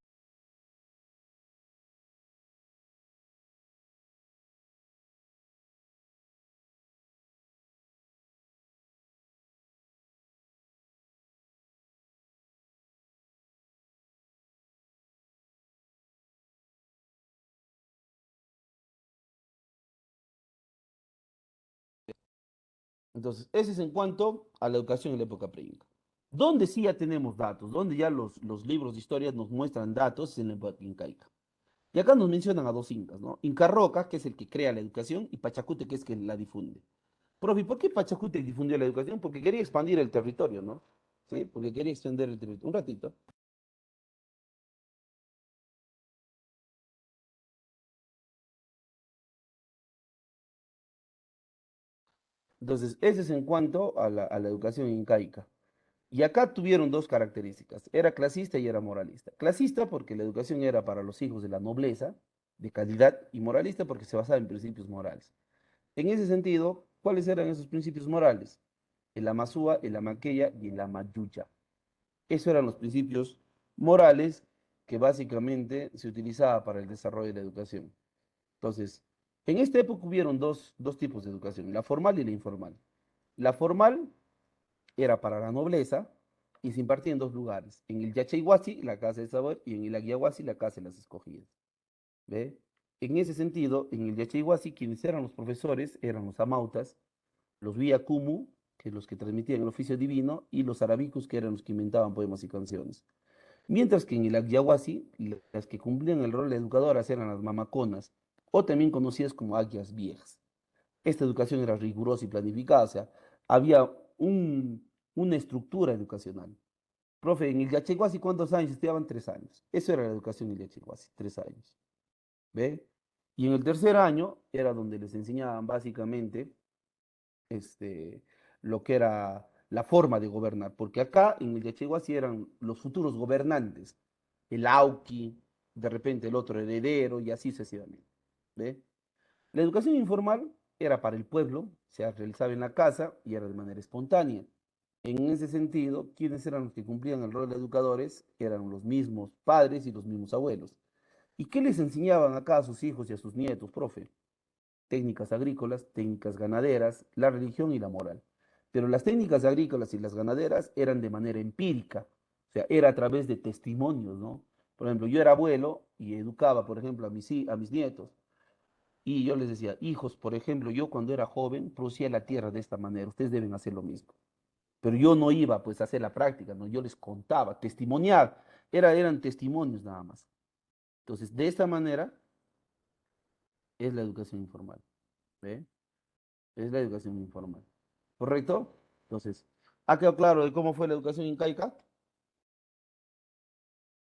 Entonces, ese es en cuanto a la educación en la época preinca. Donde sí ya tenemos datos, donde ya los libros de historia nos muestran datos es en la época incaica. Y acá nos mencionan a dos incas, ¿no? Inca Roca, que es el que crea la educación, y Pachacute, que es quien la difunde. Profe, ¿por qué Pachacute difundió la educación? Porque quería expandir el territorio, ¿no? Sí, porque quería extender el territorio. Un ratito. Entonces, ese es en cuanto a la educación incaica. Y acá tuvieron dos características, era clasista y era moralista. Clasista porque la educación era para los hijos de la nobleza, de calidad, y moralista porque se basaba en principios morales. En ese sentido, ¿cuáles eran esos principios morales? El Amasúa, el Amaqueya y el Amayuya. Esos eran los principios morales que básicamente se utilizaba para el desarrollo de la educación. Entonces, en esta época hubieron dos tipos de educación, la formal y la informal. La formal era para la nobleza y se impartía en dos lugares, en el Yachayhuasi, la casa de saber, y en el Aguiahuasi, la casa de las escogidas. ¿Ve? En ese sentido, en el Yachayhuasi, quienes eran los profesores eran los amautas, los Villacumu, que los que transmitían el oficio divino, y los arabicus, que eran los que inventaban poemas y canciones. Mientras que en el Aguiahuasi, las que cumplían el rol de educadoras eran las mamaconas, o también conocidas como aguias viejas. Esta educación era rigurosa y planificada, o sea, había una estructura educacional. Profe, en el Yacheguasi, ¿cuántos años estudiaban? 3 años. Eso era la educación en el Yacheguasi, 3 años. ¿Ve? Y en el tercer año era donde les enseñaban básicamente este, lo que era la forma de gobernar, porque acá en el Yacheguasi eran los futuros gobernantes, el Auqui, de repente el otro heredero y así sucesivamente. ¿Ve? La educación informal era para el pueblo, se realizaba en la casa y era de manera espontánea. En ese sentido, ¿quiénes eran los que cumplían el rol de educadores? Eran los mismos padres y los mismos abuelos. ¿Y qué les enseñaban acá a sus hijos y a sus nietos, profe? Técnicas agrícolas, técnicas ganaderas, la religión y la moral. Pero las técnicas agrícolas y las ganaderas eran de manera empírica, o sea, era a través de testimonios, ¿no? Por ejemplo, yo era abuelo y educaba, por ejemplo, a mis nietos. Y yo les decía, hijos, por ejemplo, yo cuando era joven producía la tierra de esta manera, ustedes deben hacer lo mismo. Pero yo no iba pues a hacer la práctica, ¿no? Yo les contaba, testimoniar, eran testimonios nada más. Entonces, de esta manera es la educación informal, ¿ve? Es la educación informal. ¿Correcto? Entonces, ¿ha quedado claro de cómo fue la educación incaica?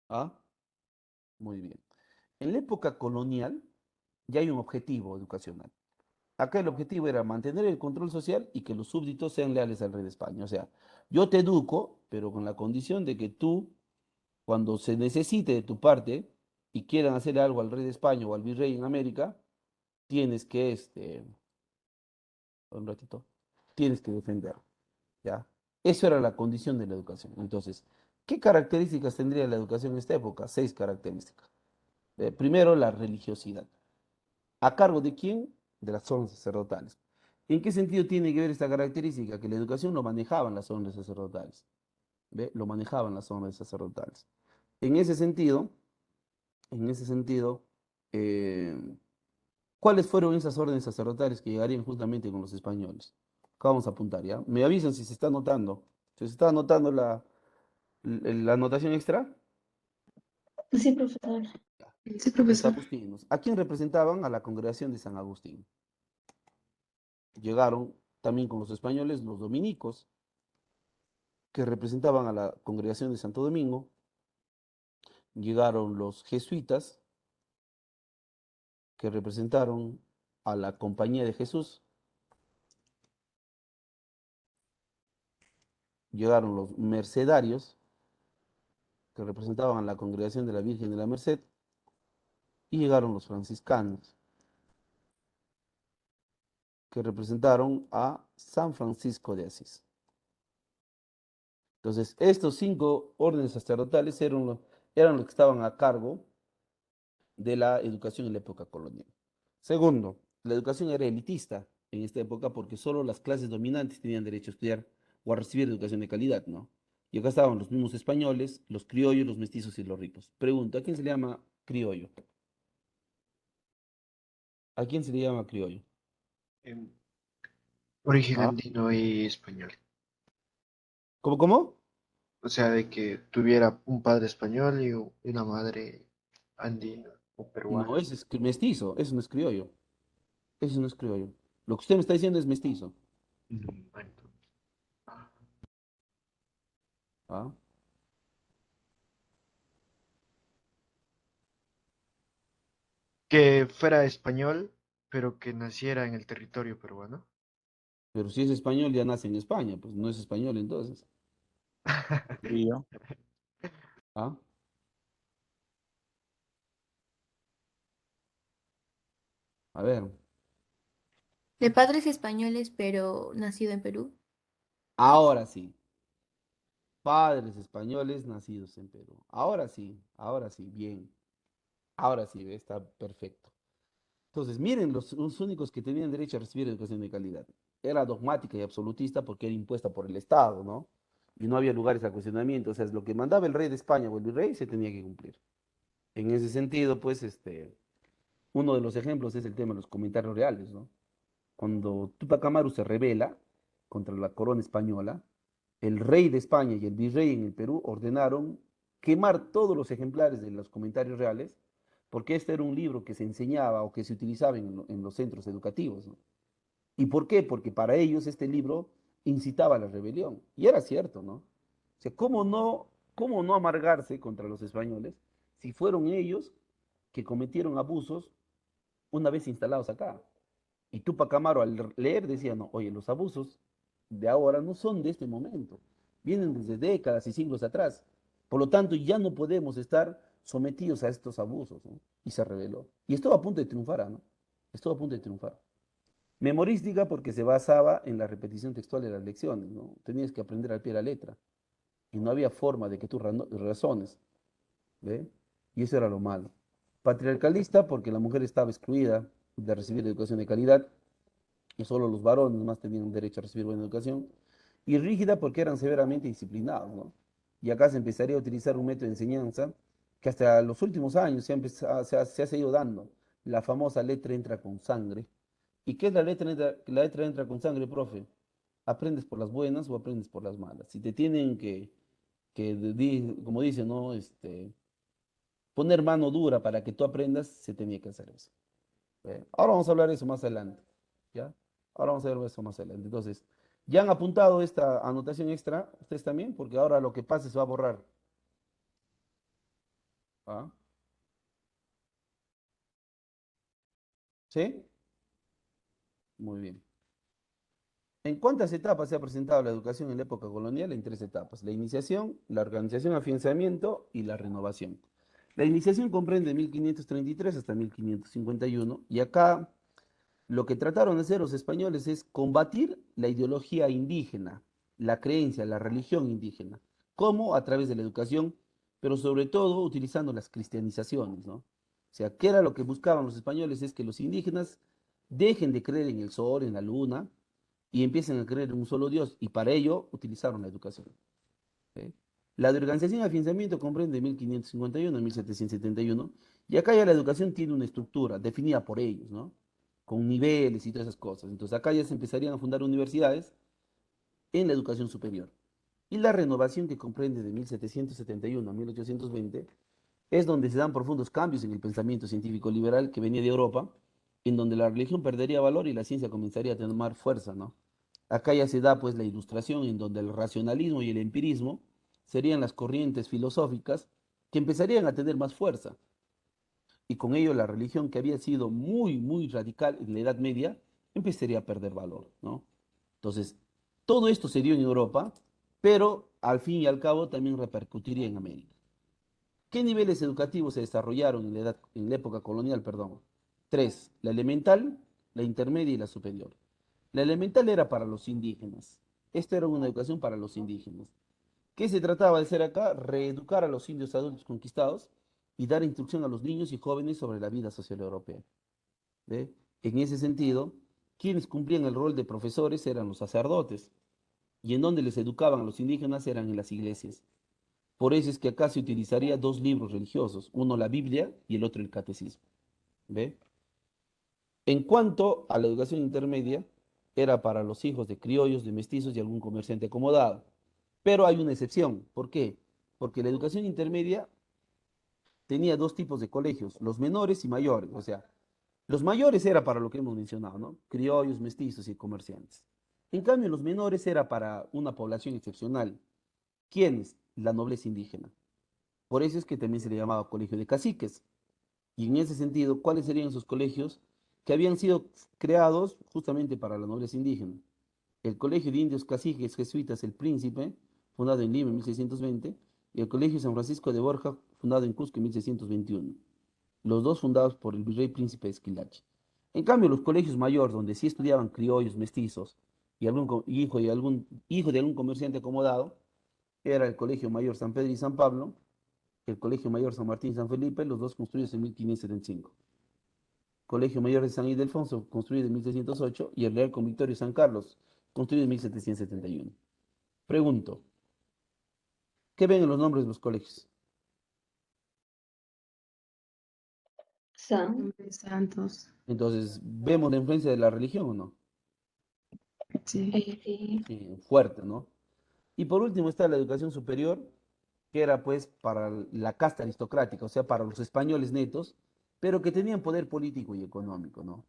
¿Ah? Muy bien. En la época colonial ya hay un objetivo educacional. Acá el objetivo era mantener el control social y que los súbditos sean leales al rey de España. O sea, yo te educo, pero con la condición de que tú, cuando se necesite de tu parte y quieran hacerle algo al rey de España o al virrey en América, tienes que, un ratito, tienes que defenderlo, ¿ya? Eso era la condición de la educación. Entonces, ¿qué características tendría la educación en esta época? 6 características. Primero, la religiosidad. ¿A cargo de quién? De las zonas sacerdotales. ¿En qué sentido tiene que ver esta característica? Que la educación lo manejaban las zonas sacerdotales. ¿Ve? Lo manejaban las zonas sacerdotales. En ese sentido, en ese sentido, eh, ¿cuáles fueron esas órdenes sacerdotales que llegarían justamente con los españoles? Acá vamos a apuntar, ¿ya? Me avisan si se está anotando. ¿Se está anotando la anotación extra? Sí, profesor. Sí, Los profesor. agustinos. ¿A quién representaban? A la congregación de San Agustín. Llegaron también con los españoles los dominicos, que representaban a la congregación de Santo Domingo. Llegaron los jesuitas, que representaron a la Compañía de Jesús. Llegaron los mercedarios, que representaban a la congregación de la Virgen de la Merced. Y llegaron los franciscanos, que representaron a San Francisco de Asís. Entonces, estos 5 órdenes sacerdotales eran los que estaban a cargo de la educación en la época colonial. Segundo, la educación era elitista en esta época porque solo las clases dominantes tenían derecho a estudiar o a recibir educación de calidad, ¿no? Y acá estaban los mismos españoles, los criollos, los mestizos y los ricos. Pregunta, ¿a quién se le llama criollo? ¿A quién se le llama criollo? Em, Origen ¿Ah? andino y español. ¿Cómo, cómo? O sea, de que tuviera un padre español y una madre andina o No, peruana. ese es mestizo, eso no es criollo. Eso no es criollo. Lo que usted me está diciendo es mestizo. Bueno, ¿Ah? que fuera español, pero que naciera en el territorio peruano. Pero si es español, ya nace en España, pues no es español entonces. Frío. ¿Ah? A ver, De padres españoles, pero nacido en Perú. ahora sí. Padres españoles nacidos en Perú. Ahora sí, bien. Ahora sí, está perfecto. Entonces, miren, los únicos que tenían derecho a recibir educación de calidad. Era dogmática y absolutista porque era impuesta por el Estado, ¿no? Y no había lugares a cuestionamiento. O sea, es lo que mandaba el rey de España o el virrey se tenía que cumplir. En ese sentido, pues, uno de los ejemplos es el tema de los comentarios reales, ¿no? Cuando Tupac Amaru se rebela contra la corona española, el rey de España y el virrey en el Perú ordenaron quemar todos los ejemplares de los comentarios reales, porque este era un libro que se enseñaba o que se utilizaba en los centros educativos, ¿no? ¿Y por qué? Porque para ellos este libro incitaba a la rebelión. Y era cierto, ¿no? O sea, ¿cómo no ¿cómo no amargarse contra los españoles si fueron ellos que cometieron abusos una vez instalados acá? Y Tupac Amaru al leer decía, no, oye, los abusos de ahora no son de este momento, vienen desde décadas y siglos atrás. Por lo tanto, ya no podemos estar sometidos a estos abusos, ¿no? Y se rebeló. Y estuvo a punto de triunfar, ¿no? Estuvo a punto de triunfar. Memorística porque se basaba en la repetición textual de las lecciones, ¿no? Tenías que aprender al pie de la letra. Y no había forma de que tú razones, ¿ve? Y eso era lo malo. Patriarcalista porque la mujer estaba excluida de recibir educación de calidad y solo los varones más tenían derecho a recibir buena educación. Y rígida porque eran severamente disciplinados, ¿no? Y acá se empezaría a utilizar un método de enseñanza que hasta los últimos años se ha seguido dando. La famosa letra entra con sangre. ¿Y qué es la letra entra? La letra entra con sangre, profe. ¿Aprendes por las buenas o aprendes por las malas? Si te tienen como dice, ¿no? Poner mano dura para que tú aprendas, se tenía que hacer eso. Ahora vamos a hablar de eso más adelante, ¿ya? Ahora vamos a ver eso más adelante. Entonces, ¿ya han apuntado esta anotación extra? ¿Ustedes también? Porque ahora lo que pase se va a borrar. ¿Ah? ¿Sí? Muy bien. ¿En cuántas etapas se ha presentado la educación en la época colonial? En tres etapas: la iniciación, la organización, afianzamiento y la renovación. La iniciación comprende de 1533 hasta 1551 y acá lo que trataron de hacer los españoles es combatir la ideología indígena, la creencia, la religión indígena. ¿Cómo? A través de la educación, pero sobre todo utilizando las cristianizaciones, ¿no? O sea, ¿qué era lo que buscaban los españoles? Es que los indígenas dejen de creer en el sol, en la luna, y empiecen a creer en un solo Dios, y para ello utilizaron la educación. ¿Sí? La de organización y afianzamiento comprende de 1551 a 1771, y acá ya la educación tiene una estructura definida por ellos, ¿no? Con niveles y todas esas cosas. Entonces acá ya se empezarían a fundar universidades en la educación superior. Y la renovación, que comprende de 1771 a 1820, es donde se dan profundos cambios en el pensamiento científico liberal que venía de Europa, en donde la religión perdería valor y la ciencia comenzaría a tomar fuerza, ¿no? Acá ya se da pues la ilustración en donde el racionalismo y el empirismo serían las corrientes filosóficas que empezarían a tener más fuerza. Y con ello la religión, que había sido muy, muy radical en la Edad Media, empezaría a perder valor, ¿no? Entonces, todo esto se dio en Europa, pero al fin y al cabo también repercutiría en América. ¿Qué niveles educativos se desarrollaron en la época colonial, perdón? Tres: la elemental, la intermedia y la superior. La elemental era para los indígenas. Esta era una educación para los indígenas. ¿Qué se trataba de hacer acá? Reeducar a los indios adultos conquistados y dar instrucción a los niños y jóvenes sobre la vida social europea. ¿Ve? En ese sentido, quienes cumplían el rol de profesores eran los sacerdotes, y en donde les educaban a los indígenas eran en las iglesias. Por eso es que acá se utilizaría dos libros religiosos, uno la Biblia y el otro el Catecismo. ¿Ve? En cuanto a la educación intermedia, era para los hijos de criollos, de mestizos y algún comerciante acomodado. Pero hay una excepción. ¿Por qué? Porque la educación intermedia tenía dos tipos de colegios, los menores y mayores. O sea, los mayores era para lo que hemos mencionado, ¿no? Criollos, mestizos y comerciantes. En cambio, los menores era para una población excepcional. ¿Quiénes? La nobleza indígena. Por eso es que también se le llamaba colegio de caciques. Y en ese sentido, ¿cuáles serían esos colegios que habían sido creados justamente para la nobleza indígena? El Colegio de Indios Caciques Jesuitas El Príncipe, fundado en Lima en 1620, y el Colegio San Francisco de Borja, fundado en Cusco en 1621. Los dos fundados por el virrey príncipe Esquilache. En cambio, los colegios mayores, donde sí estudiaban criollos, mestizos y algún hijo de algún comerciante acomodado, era el Colegio Mayor San Pedro y San Pablo, el Colegio Mayor San Martín y San Felipe, los dos construidos en 1575. Colegio Mayor de San Ildefonso, construido en 1608, y el Real Convictorio San Carlos, construido en 1771. Pregunto, ¿qué ven en los nombres de los colegios? San. Hombres santos. Entonces, ¿vemos la influencia de la religión o no? Sí. Sí. Sí, fuerte, ¿no? Y por último está la educación superior, que era pues para la casta aristocrática, o sea, para los españoles netos, pero que tenían poder político y económico, ¿no?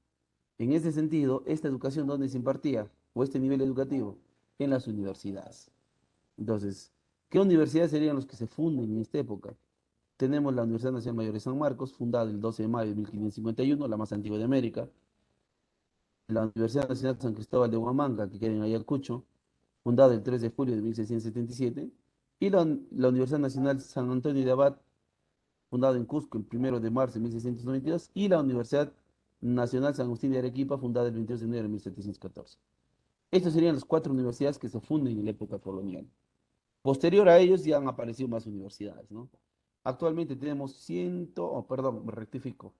En ese sentido, esta educación, ¿dónde se impartía? O este nivel educativo, en las universidades. Entonces, ¿Qué universidades serían los que se funden en esta época? Tenemos la Universidad Nacional Mayor de San Marcos, fundada el 12 de mayo de 1551, la más antigua de América. La Universidad Nacional San Cristóbal de Huamanga, que queda en Ayacucho, fundada el 3 de julio de 1677. Y la Universidad Nacional San Antonio de Abad, fundada en Cusco el 1 de marzo de 1692. Y la Universidad Nacional San Agustín de Arequipa, fundada el 22 de enero de 1714. Estas serían las 4 universidades que se funden en la época colonial. Posterior a ellos ya han aparecido más universidades, ¿no? Actualmente tenemos perdón, me rectifico.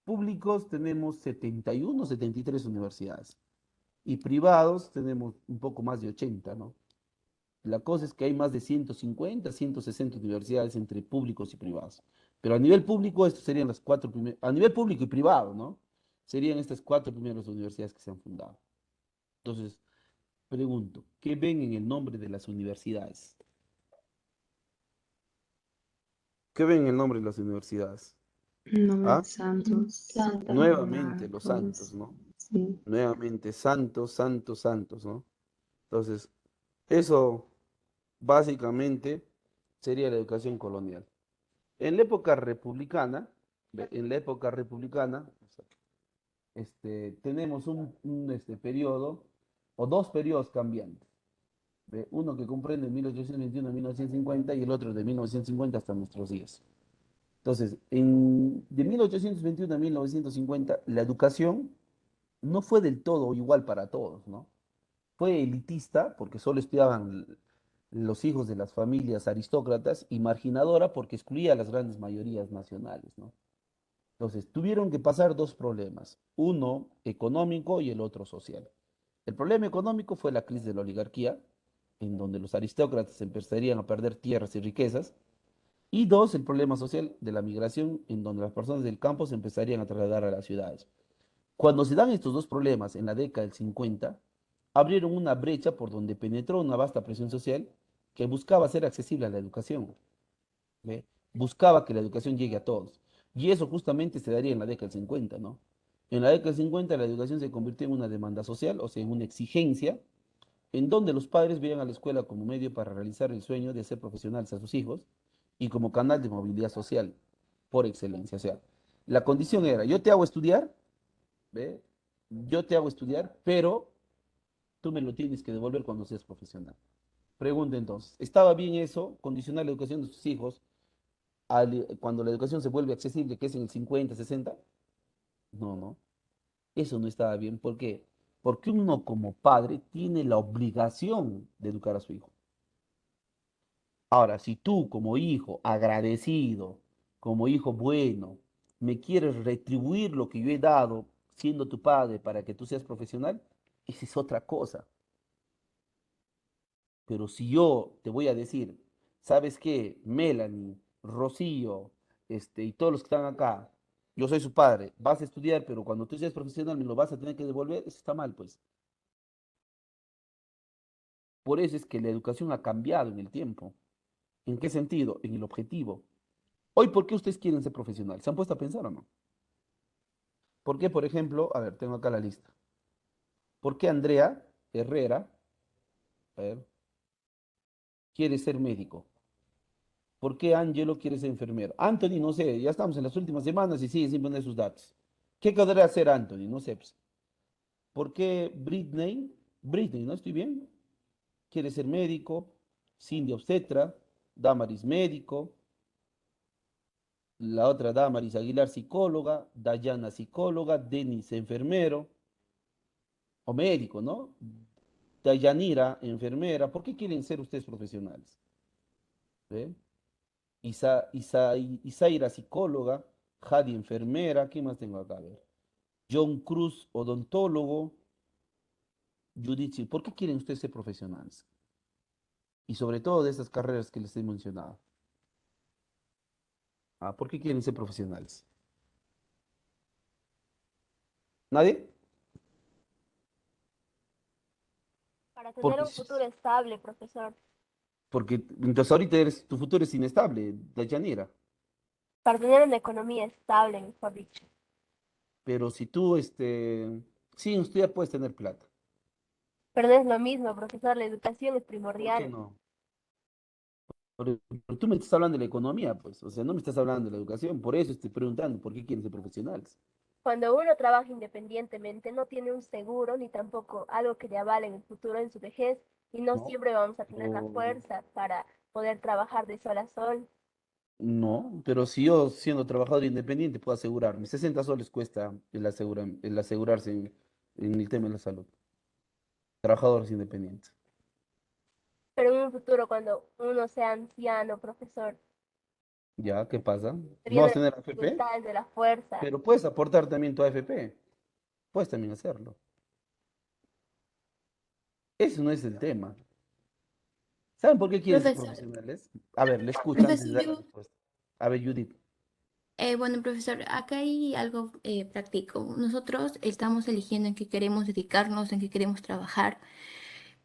Públicos tenemos 71, 73 universidades. Y privados tenemos un poco más de 80, ¿no? La cosa es que hay más de 150, 160 universidades entre públicos y privados. Pero a nivel público, estas serían las a nivel público y privado, ¿no? Serían estas 4 primeras universidades que se han fundado. Entonces, pregunto, ¿qué ven en el nombre de las universidades? ¿Qué ven en el nombre de las universidades? Nombre ¿Ah? de santos. Santa. Nuevamente los Marcos. santos, ¿no? Sí. Nuevamente santos, santos, santos, ¿no? Entonces, eso básicamente sería la educación colonial. En la época republicana, tenemos un periodo o 2 periodos cambiantes. Uno que comprende 1821 a 1950 y el otro de 1950 hasta nuestros días. Entonces, de 1821 a 1950, la educación no fue del todo igual para todos, ¿no? Fue elitista porque solo estudiaban los hijos de las familias aristócratas y marginadora porque excluía a las grandes mayorías nacionales, ¿no? Entonces, tuvieron que pasar 2 problemas, uno económico y el otro social. El problema económico fue la crisis de la oligarquía, en donde los aristócratas empezarían a perder tierras y riquezas, y dos, el problema social de la migración, en donde las personas del campo se empezarían a trasladar a las ciudades. Cuando se dan estos 2 problemas en la década del 50, abrieron una brecha por donde penetró una vasta presión social que buscaba ser accesible a la educación, ¿ve? Buscaba que la educación llegue a todos. Y eso justamente se daría en la década del 50, ¿no? En la década del 50 la educación se convirtió en una demanda social, o sea, en una exigencia, en donde los padres veían a la escuela como medio para realizar el sueño de ser profesionales a sus hijos y como canal de movilidad social por excelencia. O sea, la condición era, yo te hago estudiar, ¿ve? Yo te hago estudiar, pero tú me lo tienes que devolver cuando seas profesional. Pregunta entonces, ¿estaba bien eso, condicionar la educación de sus hijos cuando la educación se vuelve accesible, que es en el 50, 60? No, no, eso no estaba bien. ¿Por qué? Porque uno como padre tiene la obligación de educar a su hijo. Ahora, si tú como hijo agradecido, como hijo bueno, me quieres retribuir lo que yo he dado siendo tu padre para que tú seas profesional, esa es otra cosa. Pero si yo te voy a decir, ¿sabes qué? Melanie, Rocío, y todos los que están acá, yo soy su padre, vas a estudiar, pero cuando tú seas profesional me lo vas a tener que devolver, eso está mal, pues. Por eso es que la educación ha cambiado en el tiempo. ¿En qué sentido? En el objetivo. Hoy, ¿por qué ustedes quieren ser profesionales? ¿Se han puesto a pensar o no? ¿Por qué, por ejemplo, a ver, tengo acá la lista. ¿Por qué Andrea Herrera, a ver, quiere ser médico? ¿Por qué Angelo quiere ser enfermero? Anthony, no sé, ya estamos en las últimas semanas y sigue sin poner sus datos. ¿Qué podría hacer Anthony? No sé, pues. ¿Por qué Britney, ¿no estoy bien? Quiere ser médico, Cindy obstetra, Damaris médico, la otra Damaris Aguilar psicóloga, Dayana psicóloga, Denis enfermero o médico, ¿no? Dayanira enfermera. ¿Por qué quieren ser ustedes profesionales? ¿Ve? Isaira psicóloga, Jadi enfermera, ¿qué más tengo acá? A ver. John Cruz odontólogo, Judith, ¿por qué quieren ustedes ser profesionales? Y sobre todo de estas carreras que les he mencionado. ¿Por qué quieren ser profesionales? ¿Nadie? Para tener Porque, un futuro estable, profesor. porque entonces ahorita tu futuro es inestable, Dayanira. Para tener una economía estable, mejor dicho. Pero si tú, sin estudiar puedes tener plata. Pero no es lo mismo, profesor. La educación es ¿Por qué primordial. no? Pero tú me estás hablando de la economía, pues, o sea, no me estás hablando de la educación, por eso estoy preguntando, ¿por qué quieren ser profesionales? Cuando uno trabaja independientemente, no tiene un seguro ni tampoco algo que le avale en el futuro, en su vejez, y no No, siempre vamos a tener la pero, fuerza para poder trabajar de sol a sol. no, pero si yo siendo trabajador independiente puedo asegurarme, 60 soles cuesta el asegurarse en el tema de la salud, trabajadores independientes. Pero en un futuro, cuando uno sea anciano, profesor, ¿Ya? ¿Qué pasa? se ¿No vas a vienen tener las AFP? dificultades de la fuerza. Pero puedes aportar también tu AFP, puedes también hacerlo. Ese no es el tema. ¿Saben por qué quieren ser Profesor, profesionales? A ver, le escucho antes profesor, de dar la yo, respuesta. A ver, Judith. bueno, profesor, acá hay algo práctico. Nosotros estamos eligiendo en qué queremos dedicarnos, en qué queremos trabajar,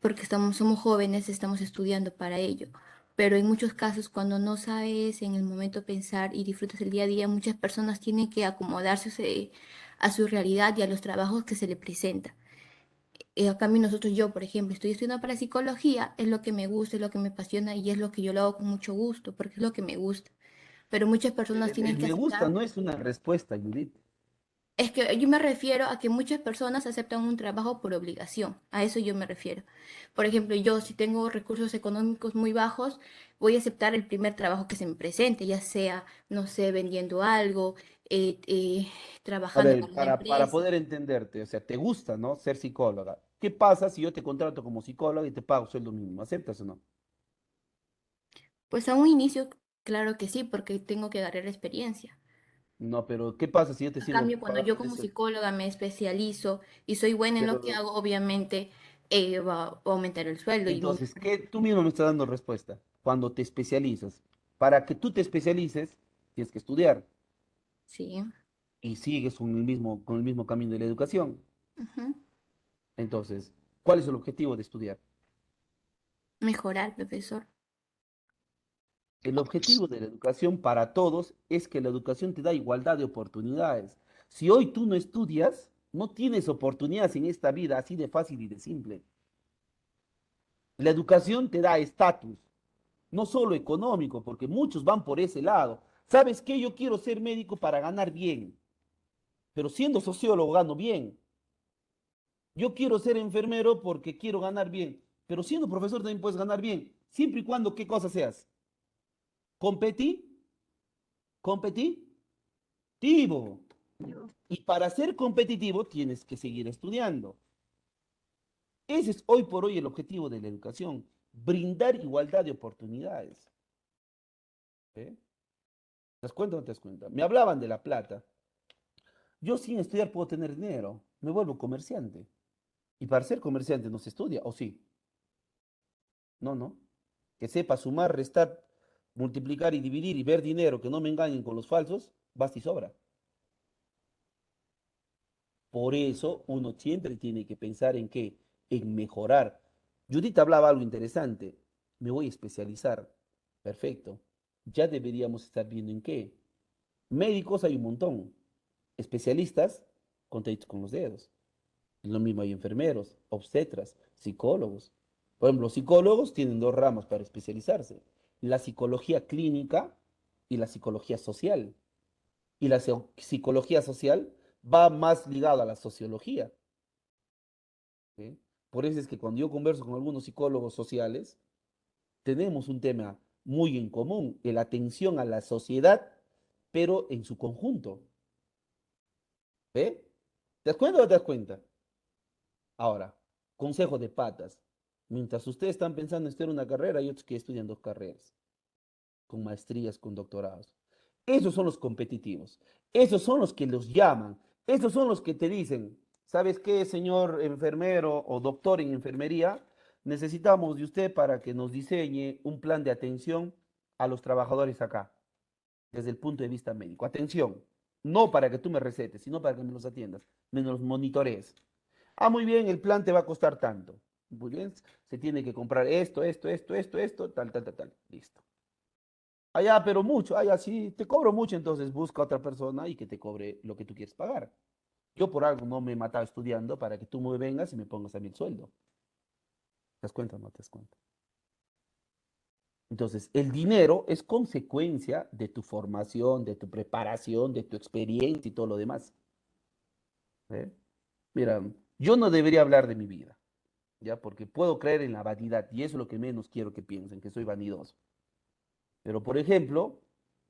porque somos jóvenes, estamos estudiando para ello. Pero en muchos casos, cuando no sabes en el momento pensar y disfrutas el día a día, muchas personas tienen que acomodarse a su realidad y a los trabajos que se le presentan. A cambio, nosotros, yo, por ejemplo, estoy estudiando para psicología, es lo que me gusta, es lo que me apasiona y es lo que yo lo hago con mucho gusto, porque es lo que me gusta. Pero muchas personas tienen que Me gusta, aceptar. no es una respuesta, Judith. Es que yo me refiero a que muchas personas aceptan un trabajo por obligación, a eso yo me refiero. Por ejemplo, yo si tengo recursos económicos muy bajos, voy a aceptar el primer trabajo que se me presente, ya sea, no sé, vendiendo algo, eh, eh, A trabajando ver, para una para empresa. poder entenderte, o sea, te gusta, ¿no? Ser psicóloga. ¿Qué pasa si yo te contrato como psicóloga y te pago sueldo mínimo? ¿Aceptas o no? Pues a un inicio, claro que sí, porque tengo que agarrar experiencia. No, pero ¿qué pasa si yo te A sigo cambio, cuando yo pagando como eso? psicóloga me especializo y soy buena en lo que Pero, hago, obviamente va a aumentar el sueldo y entonces, ¿qué? Tú mismo me estás dando respuesta. Cuando te especializas. Para que tú te especialices, tienes que estudiar sí. y sigues con el mismo camino de la educación. Ujú. Entonces, ¿cuál es el objetivo de estudiar? Mejorar, profesor. El objetivo de la educación para todos es que la educación te da igualdad de oportunidades. Si hoy tú no estudias, no tienes oportunidades en esta vida así de fácil y de simple. La educación te da estatus, no solo económico, porque muchos van por ese lado. ¿Sabes qué? Yo quiero ser médico para ganar bien, pero siendo sociólogo gano bien. Yo quiero ser enfermero porque quiero ganar bien, pero siendo profesor también puedes ganar bien, siempre y cuando, ¿qué cosa seas? Competi, competitivo. Y para ser competitivo tienes que seguir estudiando. Ese es hoy por hoy el objetivo de la educación, brindar igualdad de oportunidades. ¿Eh? ¿Te das cuenta o no te das cuenta? Me hablaban de la plata. Yo sin estudiar puedo tener dinero, me vuelvo comerciante. Y para ser comerciante no se estudia, ¿o sí? No, no. Que sepa sumar, restar, multiplicar y dividir y ver dinero, que no me engañen con los falsos, basta y sobra. Por eso uno siempre tiene que pensar en qué, en mejorar. Judith hablaba algo interesante. Me voy a especializar. Perfecto. Ya deberíamos estar viendo en qué. Médicos hay un montón. Especialistas, contaditos con los dedos. Lo mismo hay enfermeros, obstetras, psicólogos. Por ejemplo, los psicólogos tienen dos ramas para especializarse. La psicología clínica y la psicología social. Y la psicología social va más ligada a la sociología. ¿Sí? Por eso es que cuando yo converso con algunos psicólogos sociales, tenemos un tema muy en común, la atención a la sociedad, pero en su conjunto. ¿Ve? ¿Te das cuenta o no te das cuenta? Ahora, consejo de patas. Mientras ustedes están pensando en estudiar una carrera, hay otros que estudian dos carreras, con maestrías, con doctorados. Esos son los competitivos. Esos son los que los llaman. Esos son los que te dicen, ¿sabes qué, señor enfermero o doctor en enfermería? Necesitamos de usted para que nos diseñe un plan de atención a los trabajadores acá, desde el punto de vista médico. Atención, no para que tú me recetes, sino para que me los atiendas, me los monitorees. Ah, muy bien, el plan te va a costar tanto. Muy bien, se tiene que comprar esto, tal, tal, tal, tal. Listo. Allá, pero mucho. Allá, sí, te cobro mucho, entonces busca otra persona y que te cobre lo que tú quieres pagar. Yo por algo no me he matado estudiando para que tú me vengas y me pongas a mí el sueldo. ¿Te das cuenta o no te das cuenta? Entonces, el dinero es consecuencia de tu formación, de tu preparación, de tu experiencia y todo lo demás. ¿Eh? Mira, yo no debería hablar de mi vida, ¿ya? Porque puedo creer en la vanidad y eso es lo que menos quiero que piensen, que soy vanidoso. Pero, por ejemplo,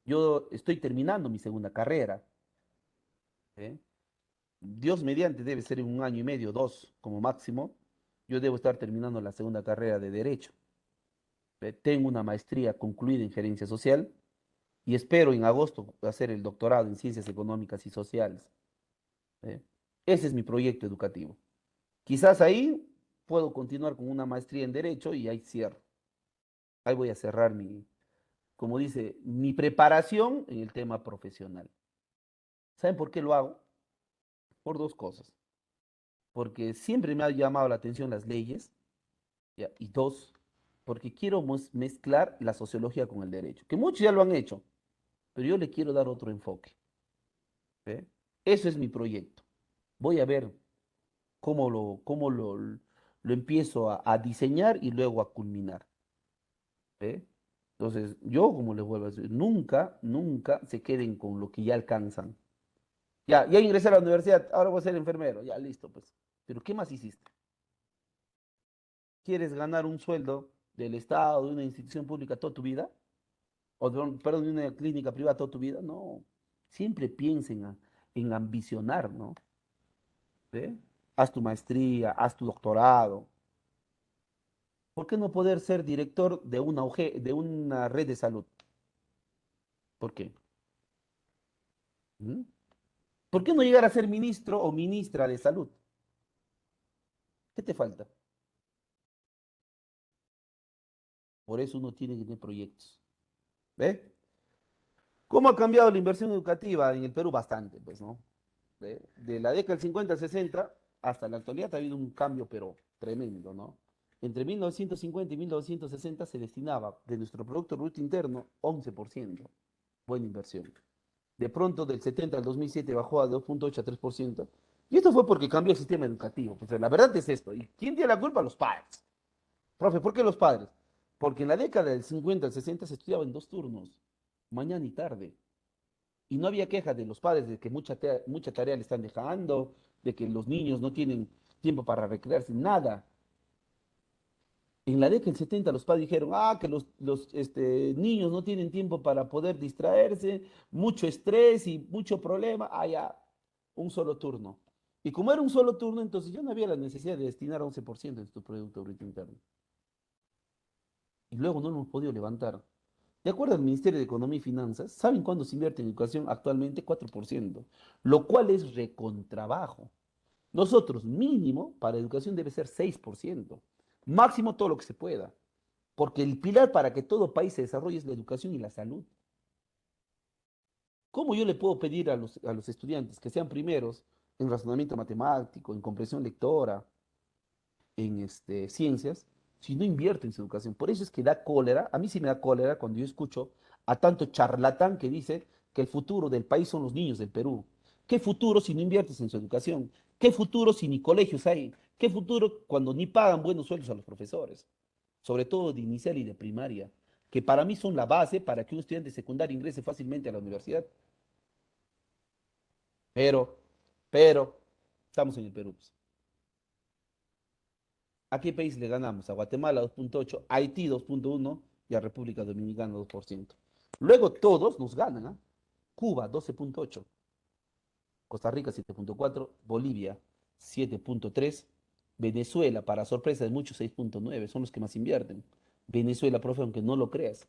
yo estoy terminando mi segunda carrera. ¿Eh? Dios mediante debe ser en un año y medio, dos como máximo. Yo debo estar terminando la segunda carrera de Derecho. Tengo una maestría concluida en Gerencia Social y espero en agosto hacer el doctorado en Ciencias Económicas y Sociales. ¿Eh? Ese es mi proyecto educativo. Quizás ahí puedo continuar con una maestría en Derecho y ahí cierro. Ahí voy a cerrar mi, como dice, mi preparación en el tema profesional. ¿Saben por qué lo hago? Por dos cosas. Porque siempre me ha llamado la atención las leyes, ¿ya? Y dos, porque quiero mezclar la sociología con el derecho, que muchos ya lo han hecho, pero yo le quiero dar otro enfoque. ¿Eh? Eso es mi proyecto. Voy a ver cómo lo empiezo a diseñar y luego a culminar. ¿Eh? Entonces, yo, como les vuelvo a decir, nunca, nunca se queden con lo que ya alcanzan. Ya ingresé a la universidad, ahora voy a ser enfermero, ya listo, pues. Pero ¿qué más hiciste? ¿Quieres ganar un sueldo del Estado, de una institución pública toda tu vida? Perdón, de una clínica privada toda tu vida? No. Siempre piensen en ambicionar, ¿no? ¿Eh? Haz tu maestría, haz tu doctorado. ¿Por qué no poder ser director de de una red de salud? ¿Por qué? ¿Mm? ¿Por qué no llegar a ser ministro o ministra de salud? ¿Qué te falta? Por eso uno tiene que tener proyectos. ¿Ve? ¿Cómo ha cambiado la inversión educativa en el Perú? Bastante, pues, ¿no? De la década del 50 al 60 hasta la actualidad ha habido un cambio, pero tremendo, ¿no? Entre 1950 y 1960 se destinaba de nuestro Producto Bruto Interno 11%. Buena inversión. De pronto, del 70 al 2007 bajó a 2,8 a 3%. Y esto fue porque cambió el sistema educativo. Pues la verdad es esto. ¿Y quién tiene la culpa? Los padres. Profe, ¿por qué los padres? Porque en la década del 50 al 60 se estudiaba en dos turnos, mañana y tarde. Y no había quejas de los padres de que mucha tarea le están dejando, de que los niños no tienen tiempo para recrearse, nada. En la década del 70 los padres dijeron, que los niños no tienen tiempo para poder distraerse, mucho estrés y mucho problema, ya, un solo turno. Y como era un solo turno, entonces ya no había la necesidad de destinar 11% de tu Producto Bruto Interno. Y luego no lo hemos podido levantar. De acuerdo al Ministerio de Economía y Finanzas, ¿saben cuándo se invierte en educación? Actualmente 4%, lo cual es recontrabajo. Nosotros, mínimo, para educación debe ser 6%, máximo todo lo que se pueda, porque el pilar para que todo país se desarrolle es la educación y la salud. ¿Cómo yo le puedo pedir a los estudiantes que sean primeros en razonamiento matemático, en comprensión lectora, en ciencias, si no invierte en su educación? Por eso es que da cólera, a mí sí me da cólera cuando yo escucho a tanto charlatán que dice que el futuro del país son los niños del Perú. ¿Qué futuro si no inviertes en su educación? ¿Qué futuro si ni colegios hay? ¿Qué futuro cuando ni pagan buenos sueldos a los profesores? Sobre todo de inicial y de primaria, que para mí son la base para que un estudiante secundario ingrese fácilmente a la universidad. Pero, pero, estamos en el Perú, pues. ¿A qué país le ganamos? A Guatemala 2,8, a Haití 2,1 y a República Dominicana 2%. Luego todos nos ganan, ¿ah? Cuba 12,8, Costa Rica 7,4, Bolivia 7,3, Venezuela, para sorpresa de muchos, 6,9, son los que más invierten. Venezuela, profe, aunque no lo creas,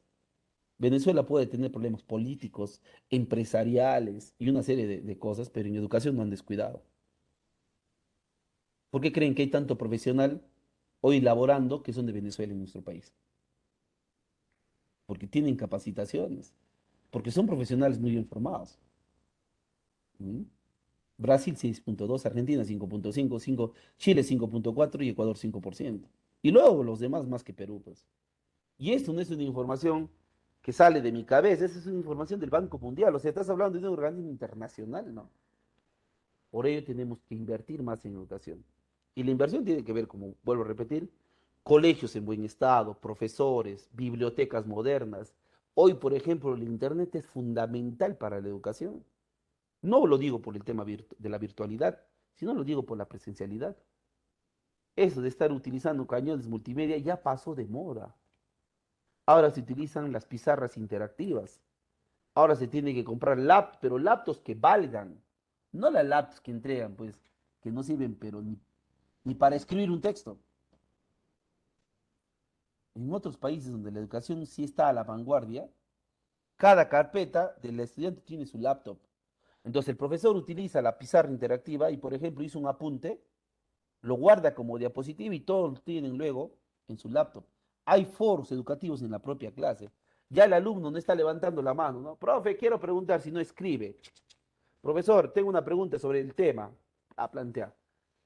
Venezuela puede tener problemas políticos, empresariales y una serie de cosas, pero en educación no han descuidado. ¿Por qué creen que hay tanto profesional hoy laborando que son de Venezuela en nuestro país? Porque tienen capacitaciones, porque son profesionales muy bien formados. ¿Mm? Brasil 6,2, Argentina 5,5, Chile 5,4 y Ecuador 5%. Y luego los demás más que Perú, pues. Y esto no es una información que sale de mi cabeza, esa es una información del Banco Mundial, o sea, estás hablando de un organismo internacional, ¿no? Por ello tenemos que invertir más en educación. Y la inversión tiene que ver, como vuelvo a repetir, colegios en buen estado, profesores, bibliotecas modernas. Hoy, por ejemplo, el Internet es fundamental para la educación. No lo digo por el tema de la virtualidad, sino lo digo por la presencialidad. Eso de estar utilizando cañones multimedia ya pasó de moda. Ahora se utilizan las pizarras interactivas. Ahora se tiene que comprar laptops, pero laptops que valgan. No las laptops que entregan, pues, que no sirven, pero ni para escribir un texto. En otros países donde la educación sí está a la vanguardia, cada carpeta del estudiante tiene su laptop. Entonces el profesor utiliza la pizarra interactiva y, por ejemplo, hizo un apunte, lo guarda como diapositiva y todos lo tienen luego en su laptop. Hay foros educativos en la propia clase. Ya el alumno no está levantando la mano, ¿no? Profe, quiero preguntar si no escribe. Profesor, tengo una pregunta sobre el tema a plantear.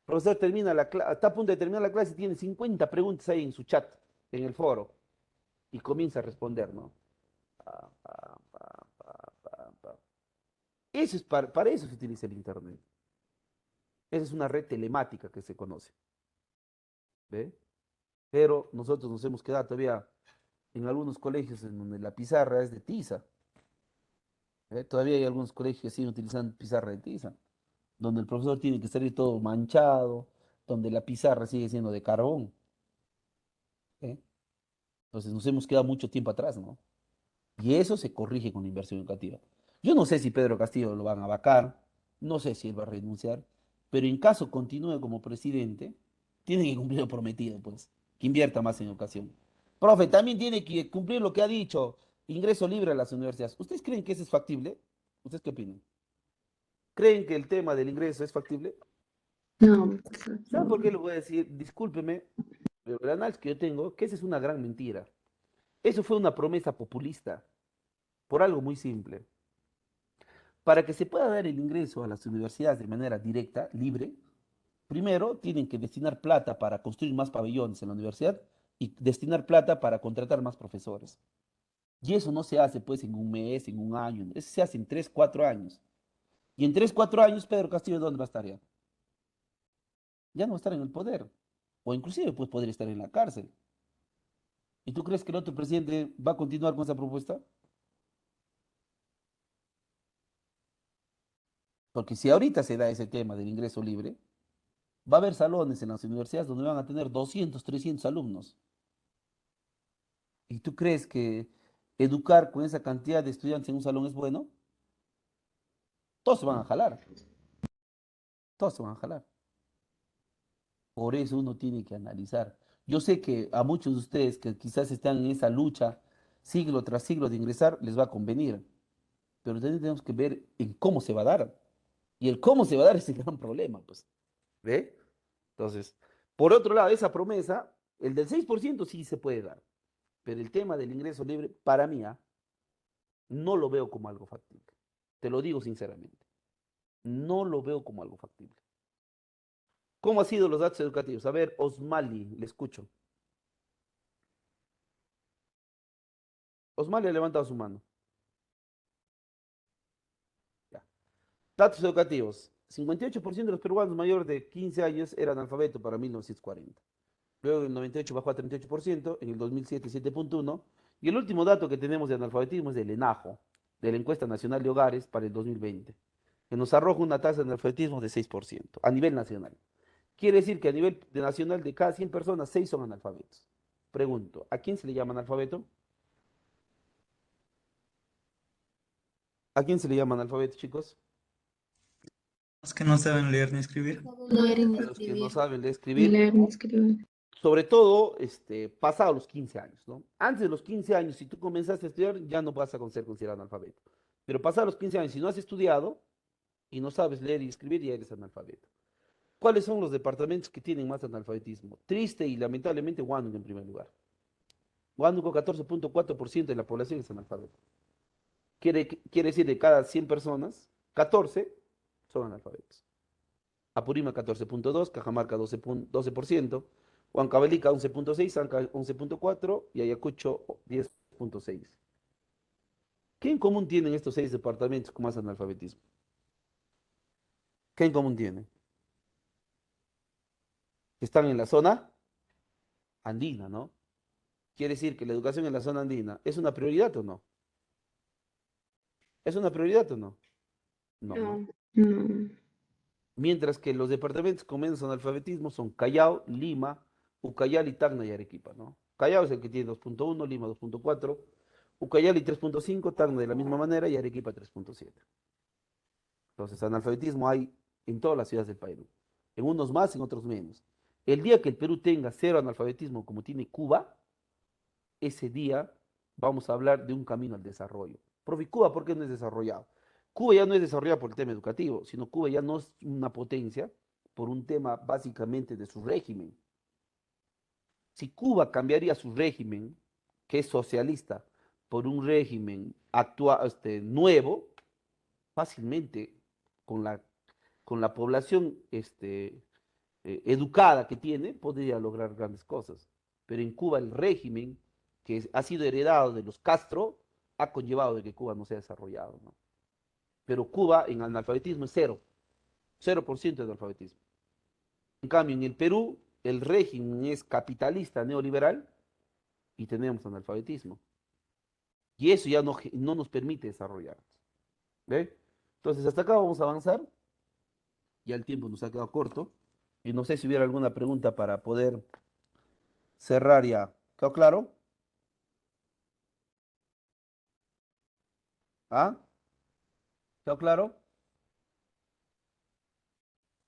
Profesor, está a punto de terminar la clase y tiene 50 preguntas ahí en su chat, en el foro, y comienza a responder, ¿no? Pa, pa, pa, pa, pa, pa. Eso es para eso se utiliza el Internet. Esa es una red telemática que se conoce. ¿Ve? Pero nosotros nos hemos quedado todavía en algunos colegios en donde la pizarra es de tiza. ¿Ve? Todavía hay algunos colegios que siguen utilizando pizarra de tiza, donde el profesor tiene que salir todo manchado, donde la pizarra sigue siendo de carbón. ¿Eh? Entonces nos hemos quedado mucho tiempo atrás, ¿no? Y eso se corrige con la inversión educativa. Yo no sé si Pedro Castillo lo van a vacar, no sé si él va a renunciar, pero en caso continúe como presidente, tiene que cumplir lo prometido, pues, que invierta más en educación. Profe, también tiene que cumplir lo que ha dicho, ingreso libre a las universidades. ¿Ustedes creen que eso es factible? ¿Ustedes qué opinan? ¿Creen que el tema del ingreso es factible? No, profesor, ¿Saben por qué no. le voy a decir? Discúlpeme, pero el análisis que yo tengo, que esa es una gran mentira. Eso fue una promesa populista, por algo muy simple. Para que se pueda dar el ingreso a las universidades de manera directa, libre, primero tienen que destinar plata para construir más pabellones en la universidad y destinar plata para contratar más profesores. Y eso no se hace pues en un mes, en un año, eso se hace en 3, 4 años. Y en 3, 4 años Pedro Castillo, ¿dónde va a estar ya? Ya no va a estar en el poder. O inclusive pues podría estar en la cárcel. ¿Y tú crees que el otro presidente va a continuar con esa propuesta? Porque si ahorita se da ese tema del ingreso libre, va a haber salones en las universidades donde van a tener 200, 300 alumnos. ¿Y tú crees que educar con esa cantidad de estudiantes en un salón es bueno? Todos se van a jalar, todos se van a jalar. Por eso uno tiene que analizar. Yo sé que a muchos de ustedes que quizás están en esa lucha siglo tras siglo de ingresar, les va a convenir, pero también tenemos que ver en cómo se va a dar. Y el cómo se va a dar es el gran problema, pues. ¿Ve? Entonces, por otro lado, esa promesa, el del 6% sí se puede dar, pero el tema del ingreso libre, para mí, no lo veo como algo factible. Te lo digo sinceramente. No lo veo como algo factible. ¿Cómo han sido los datos educativos? A ver, Osmali, le escucho. Osmali ha levantado su mano. Ya. Datos educativos. 58% de los peruanos mayores de 15 años eran analfabetos para 1940. Luego en el 98 bajó a 38%, en el 2007 7,1%. Y el último dato que tenemos de analfabetismo es del ENAJO, de la Encuesta Nacional de Hogares para el 2020, que nos arroja una tasa de analfabetismo de 6% a nivel nacional. Quiere decir que a nivel nacional de cada 100 personas, 6 son analfabetos. Pregunto, ¿a quién se le llama analfabeto? ¿A quién se le llama analfabeto, chicos? Los que no saben leer ni escribir. Leer y A los que no escribir. saben leer Ni escribir, leer ni escribir. sobre todo pasados los 15 años, ¿no? Antes de los 15 años, si tú comenzaste a estudiar, ya no vas a ser considerado analfabeto. Pero pasados los 15 años, si no has estudiado y no sabes leer y escribir, ya eres analfabeto. ¿Cuáles son los departamentos que tienen más analfabetismo? Triste y lamentablemente Huánuco en primer lugar. Huánuco, 14,4% de la población es analfabeta. Quiere decir de cada 100 personas, 14 son analfabetos. Apurímac 14,2%, Cajamarca 12%, Huancavelica 11,6%, Anca 11,4% y Ayacucho 10,6%. ¿Qué en común tienen estos 6 departamentos con más analfabetismo? ¿Qué en común tienen? Están en la zona andina, ¿no? Quiere decir que la educación en la zona andina es una prioridad o no. ¿Es una prioridad o no? No, ¿no? No, no. Mientras que los departamentos con menos analfabetismo son Callao, Lima, Ucayali, Tacna y Arequipa, ¿no? Callao es el que tiene 2.1, Lima 2.4, Ucayali 3.5, Tacna de la misma manera y Arequipa 3.7. Entonces, analfabetismo hay en todas las ciudades del Perú, en unos más, en otros menos. El día que el Perú tenga cero analfabetismo como tiene Cuba, ese día vamos a hablar de un camino al desarrollo. Profe, ¿Cuba por qué no es desarrollado? Cuba ya no es desarrollada por el tema educativo, sino Cuba ya no es una potencia por un tema básicamente de su régimen. Si Cuba cambiaría su régimen, que es socialista, por un régimen nuevo, fácilmente con la población educada que tiene, podría lograr grandes cosas. Pero en Cuba el régimen ha sido heredado de los Castro ha conllevado de que Cuba no se ha desarrollado, ¿no? Pero Cuba en analfabetismo es cero, 0% de analfabetismo. En cambio, en el Perú, el régimen es capitalista, neoliberal, y tenemos analfabetismo. Y eso ya no nos permite desarrollarnos. ¿Ve? Entonces, hasta acá vamos a avanzar. Ya el tiempo nos ha quedado corto. Y no sé si hubiera alguna pregunta para poder cerrar ya. ¿Quedó claro? ¿Ah? ¿Quedó claro?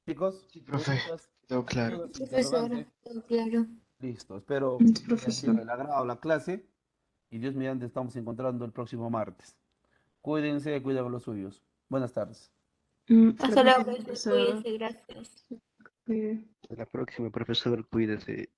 Chicos, Sí, profe, preguntas, quedó claro. dudas, Profesor, interrogantes. todo claro. Listo, espero Sí, que haya sido profesor. del agrado la clase y Dios mediante estamos encontrando el próximo martes. Cuídense, cuiden a los suyos. Buenas tardes. Hasta luego, profesor. Profesor. Cuídese, gracias. Cuide. La próxima, profesor, cuídese.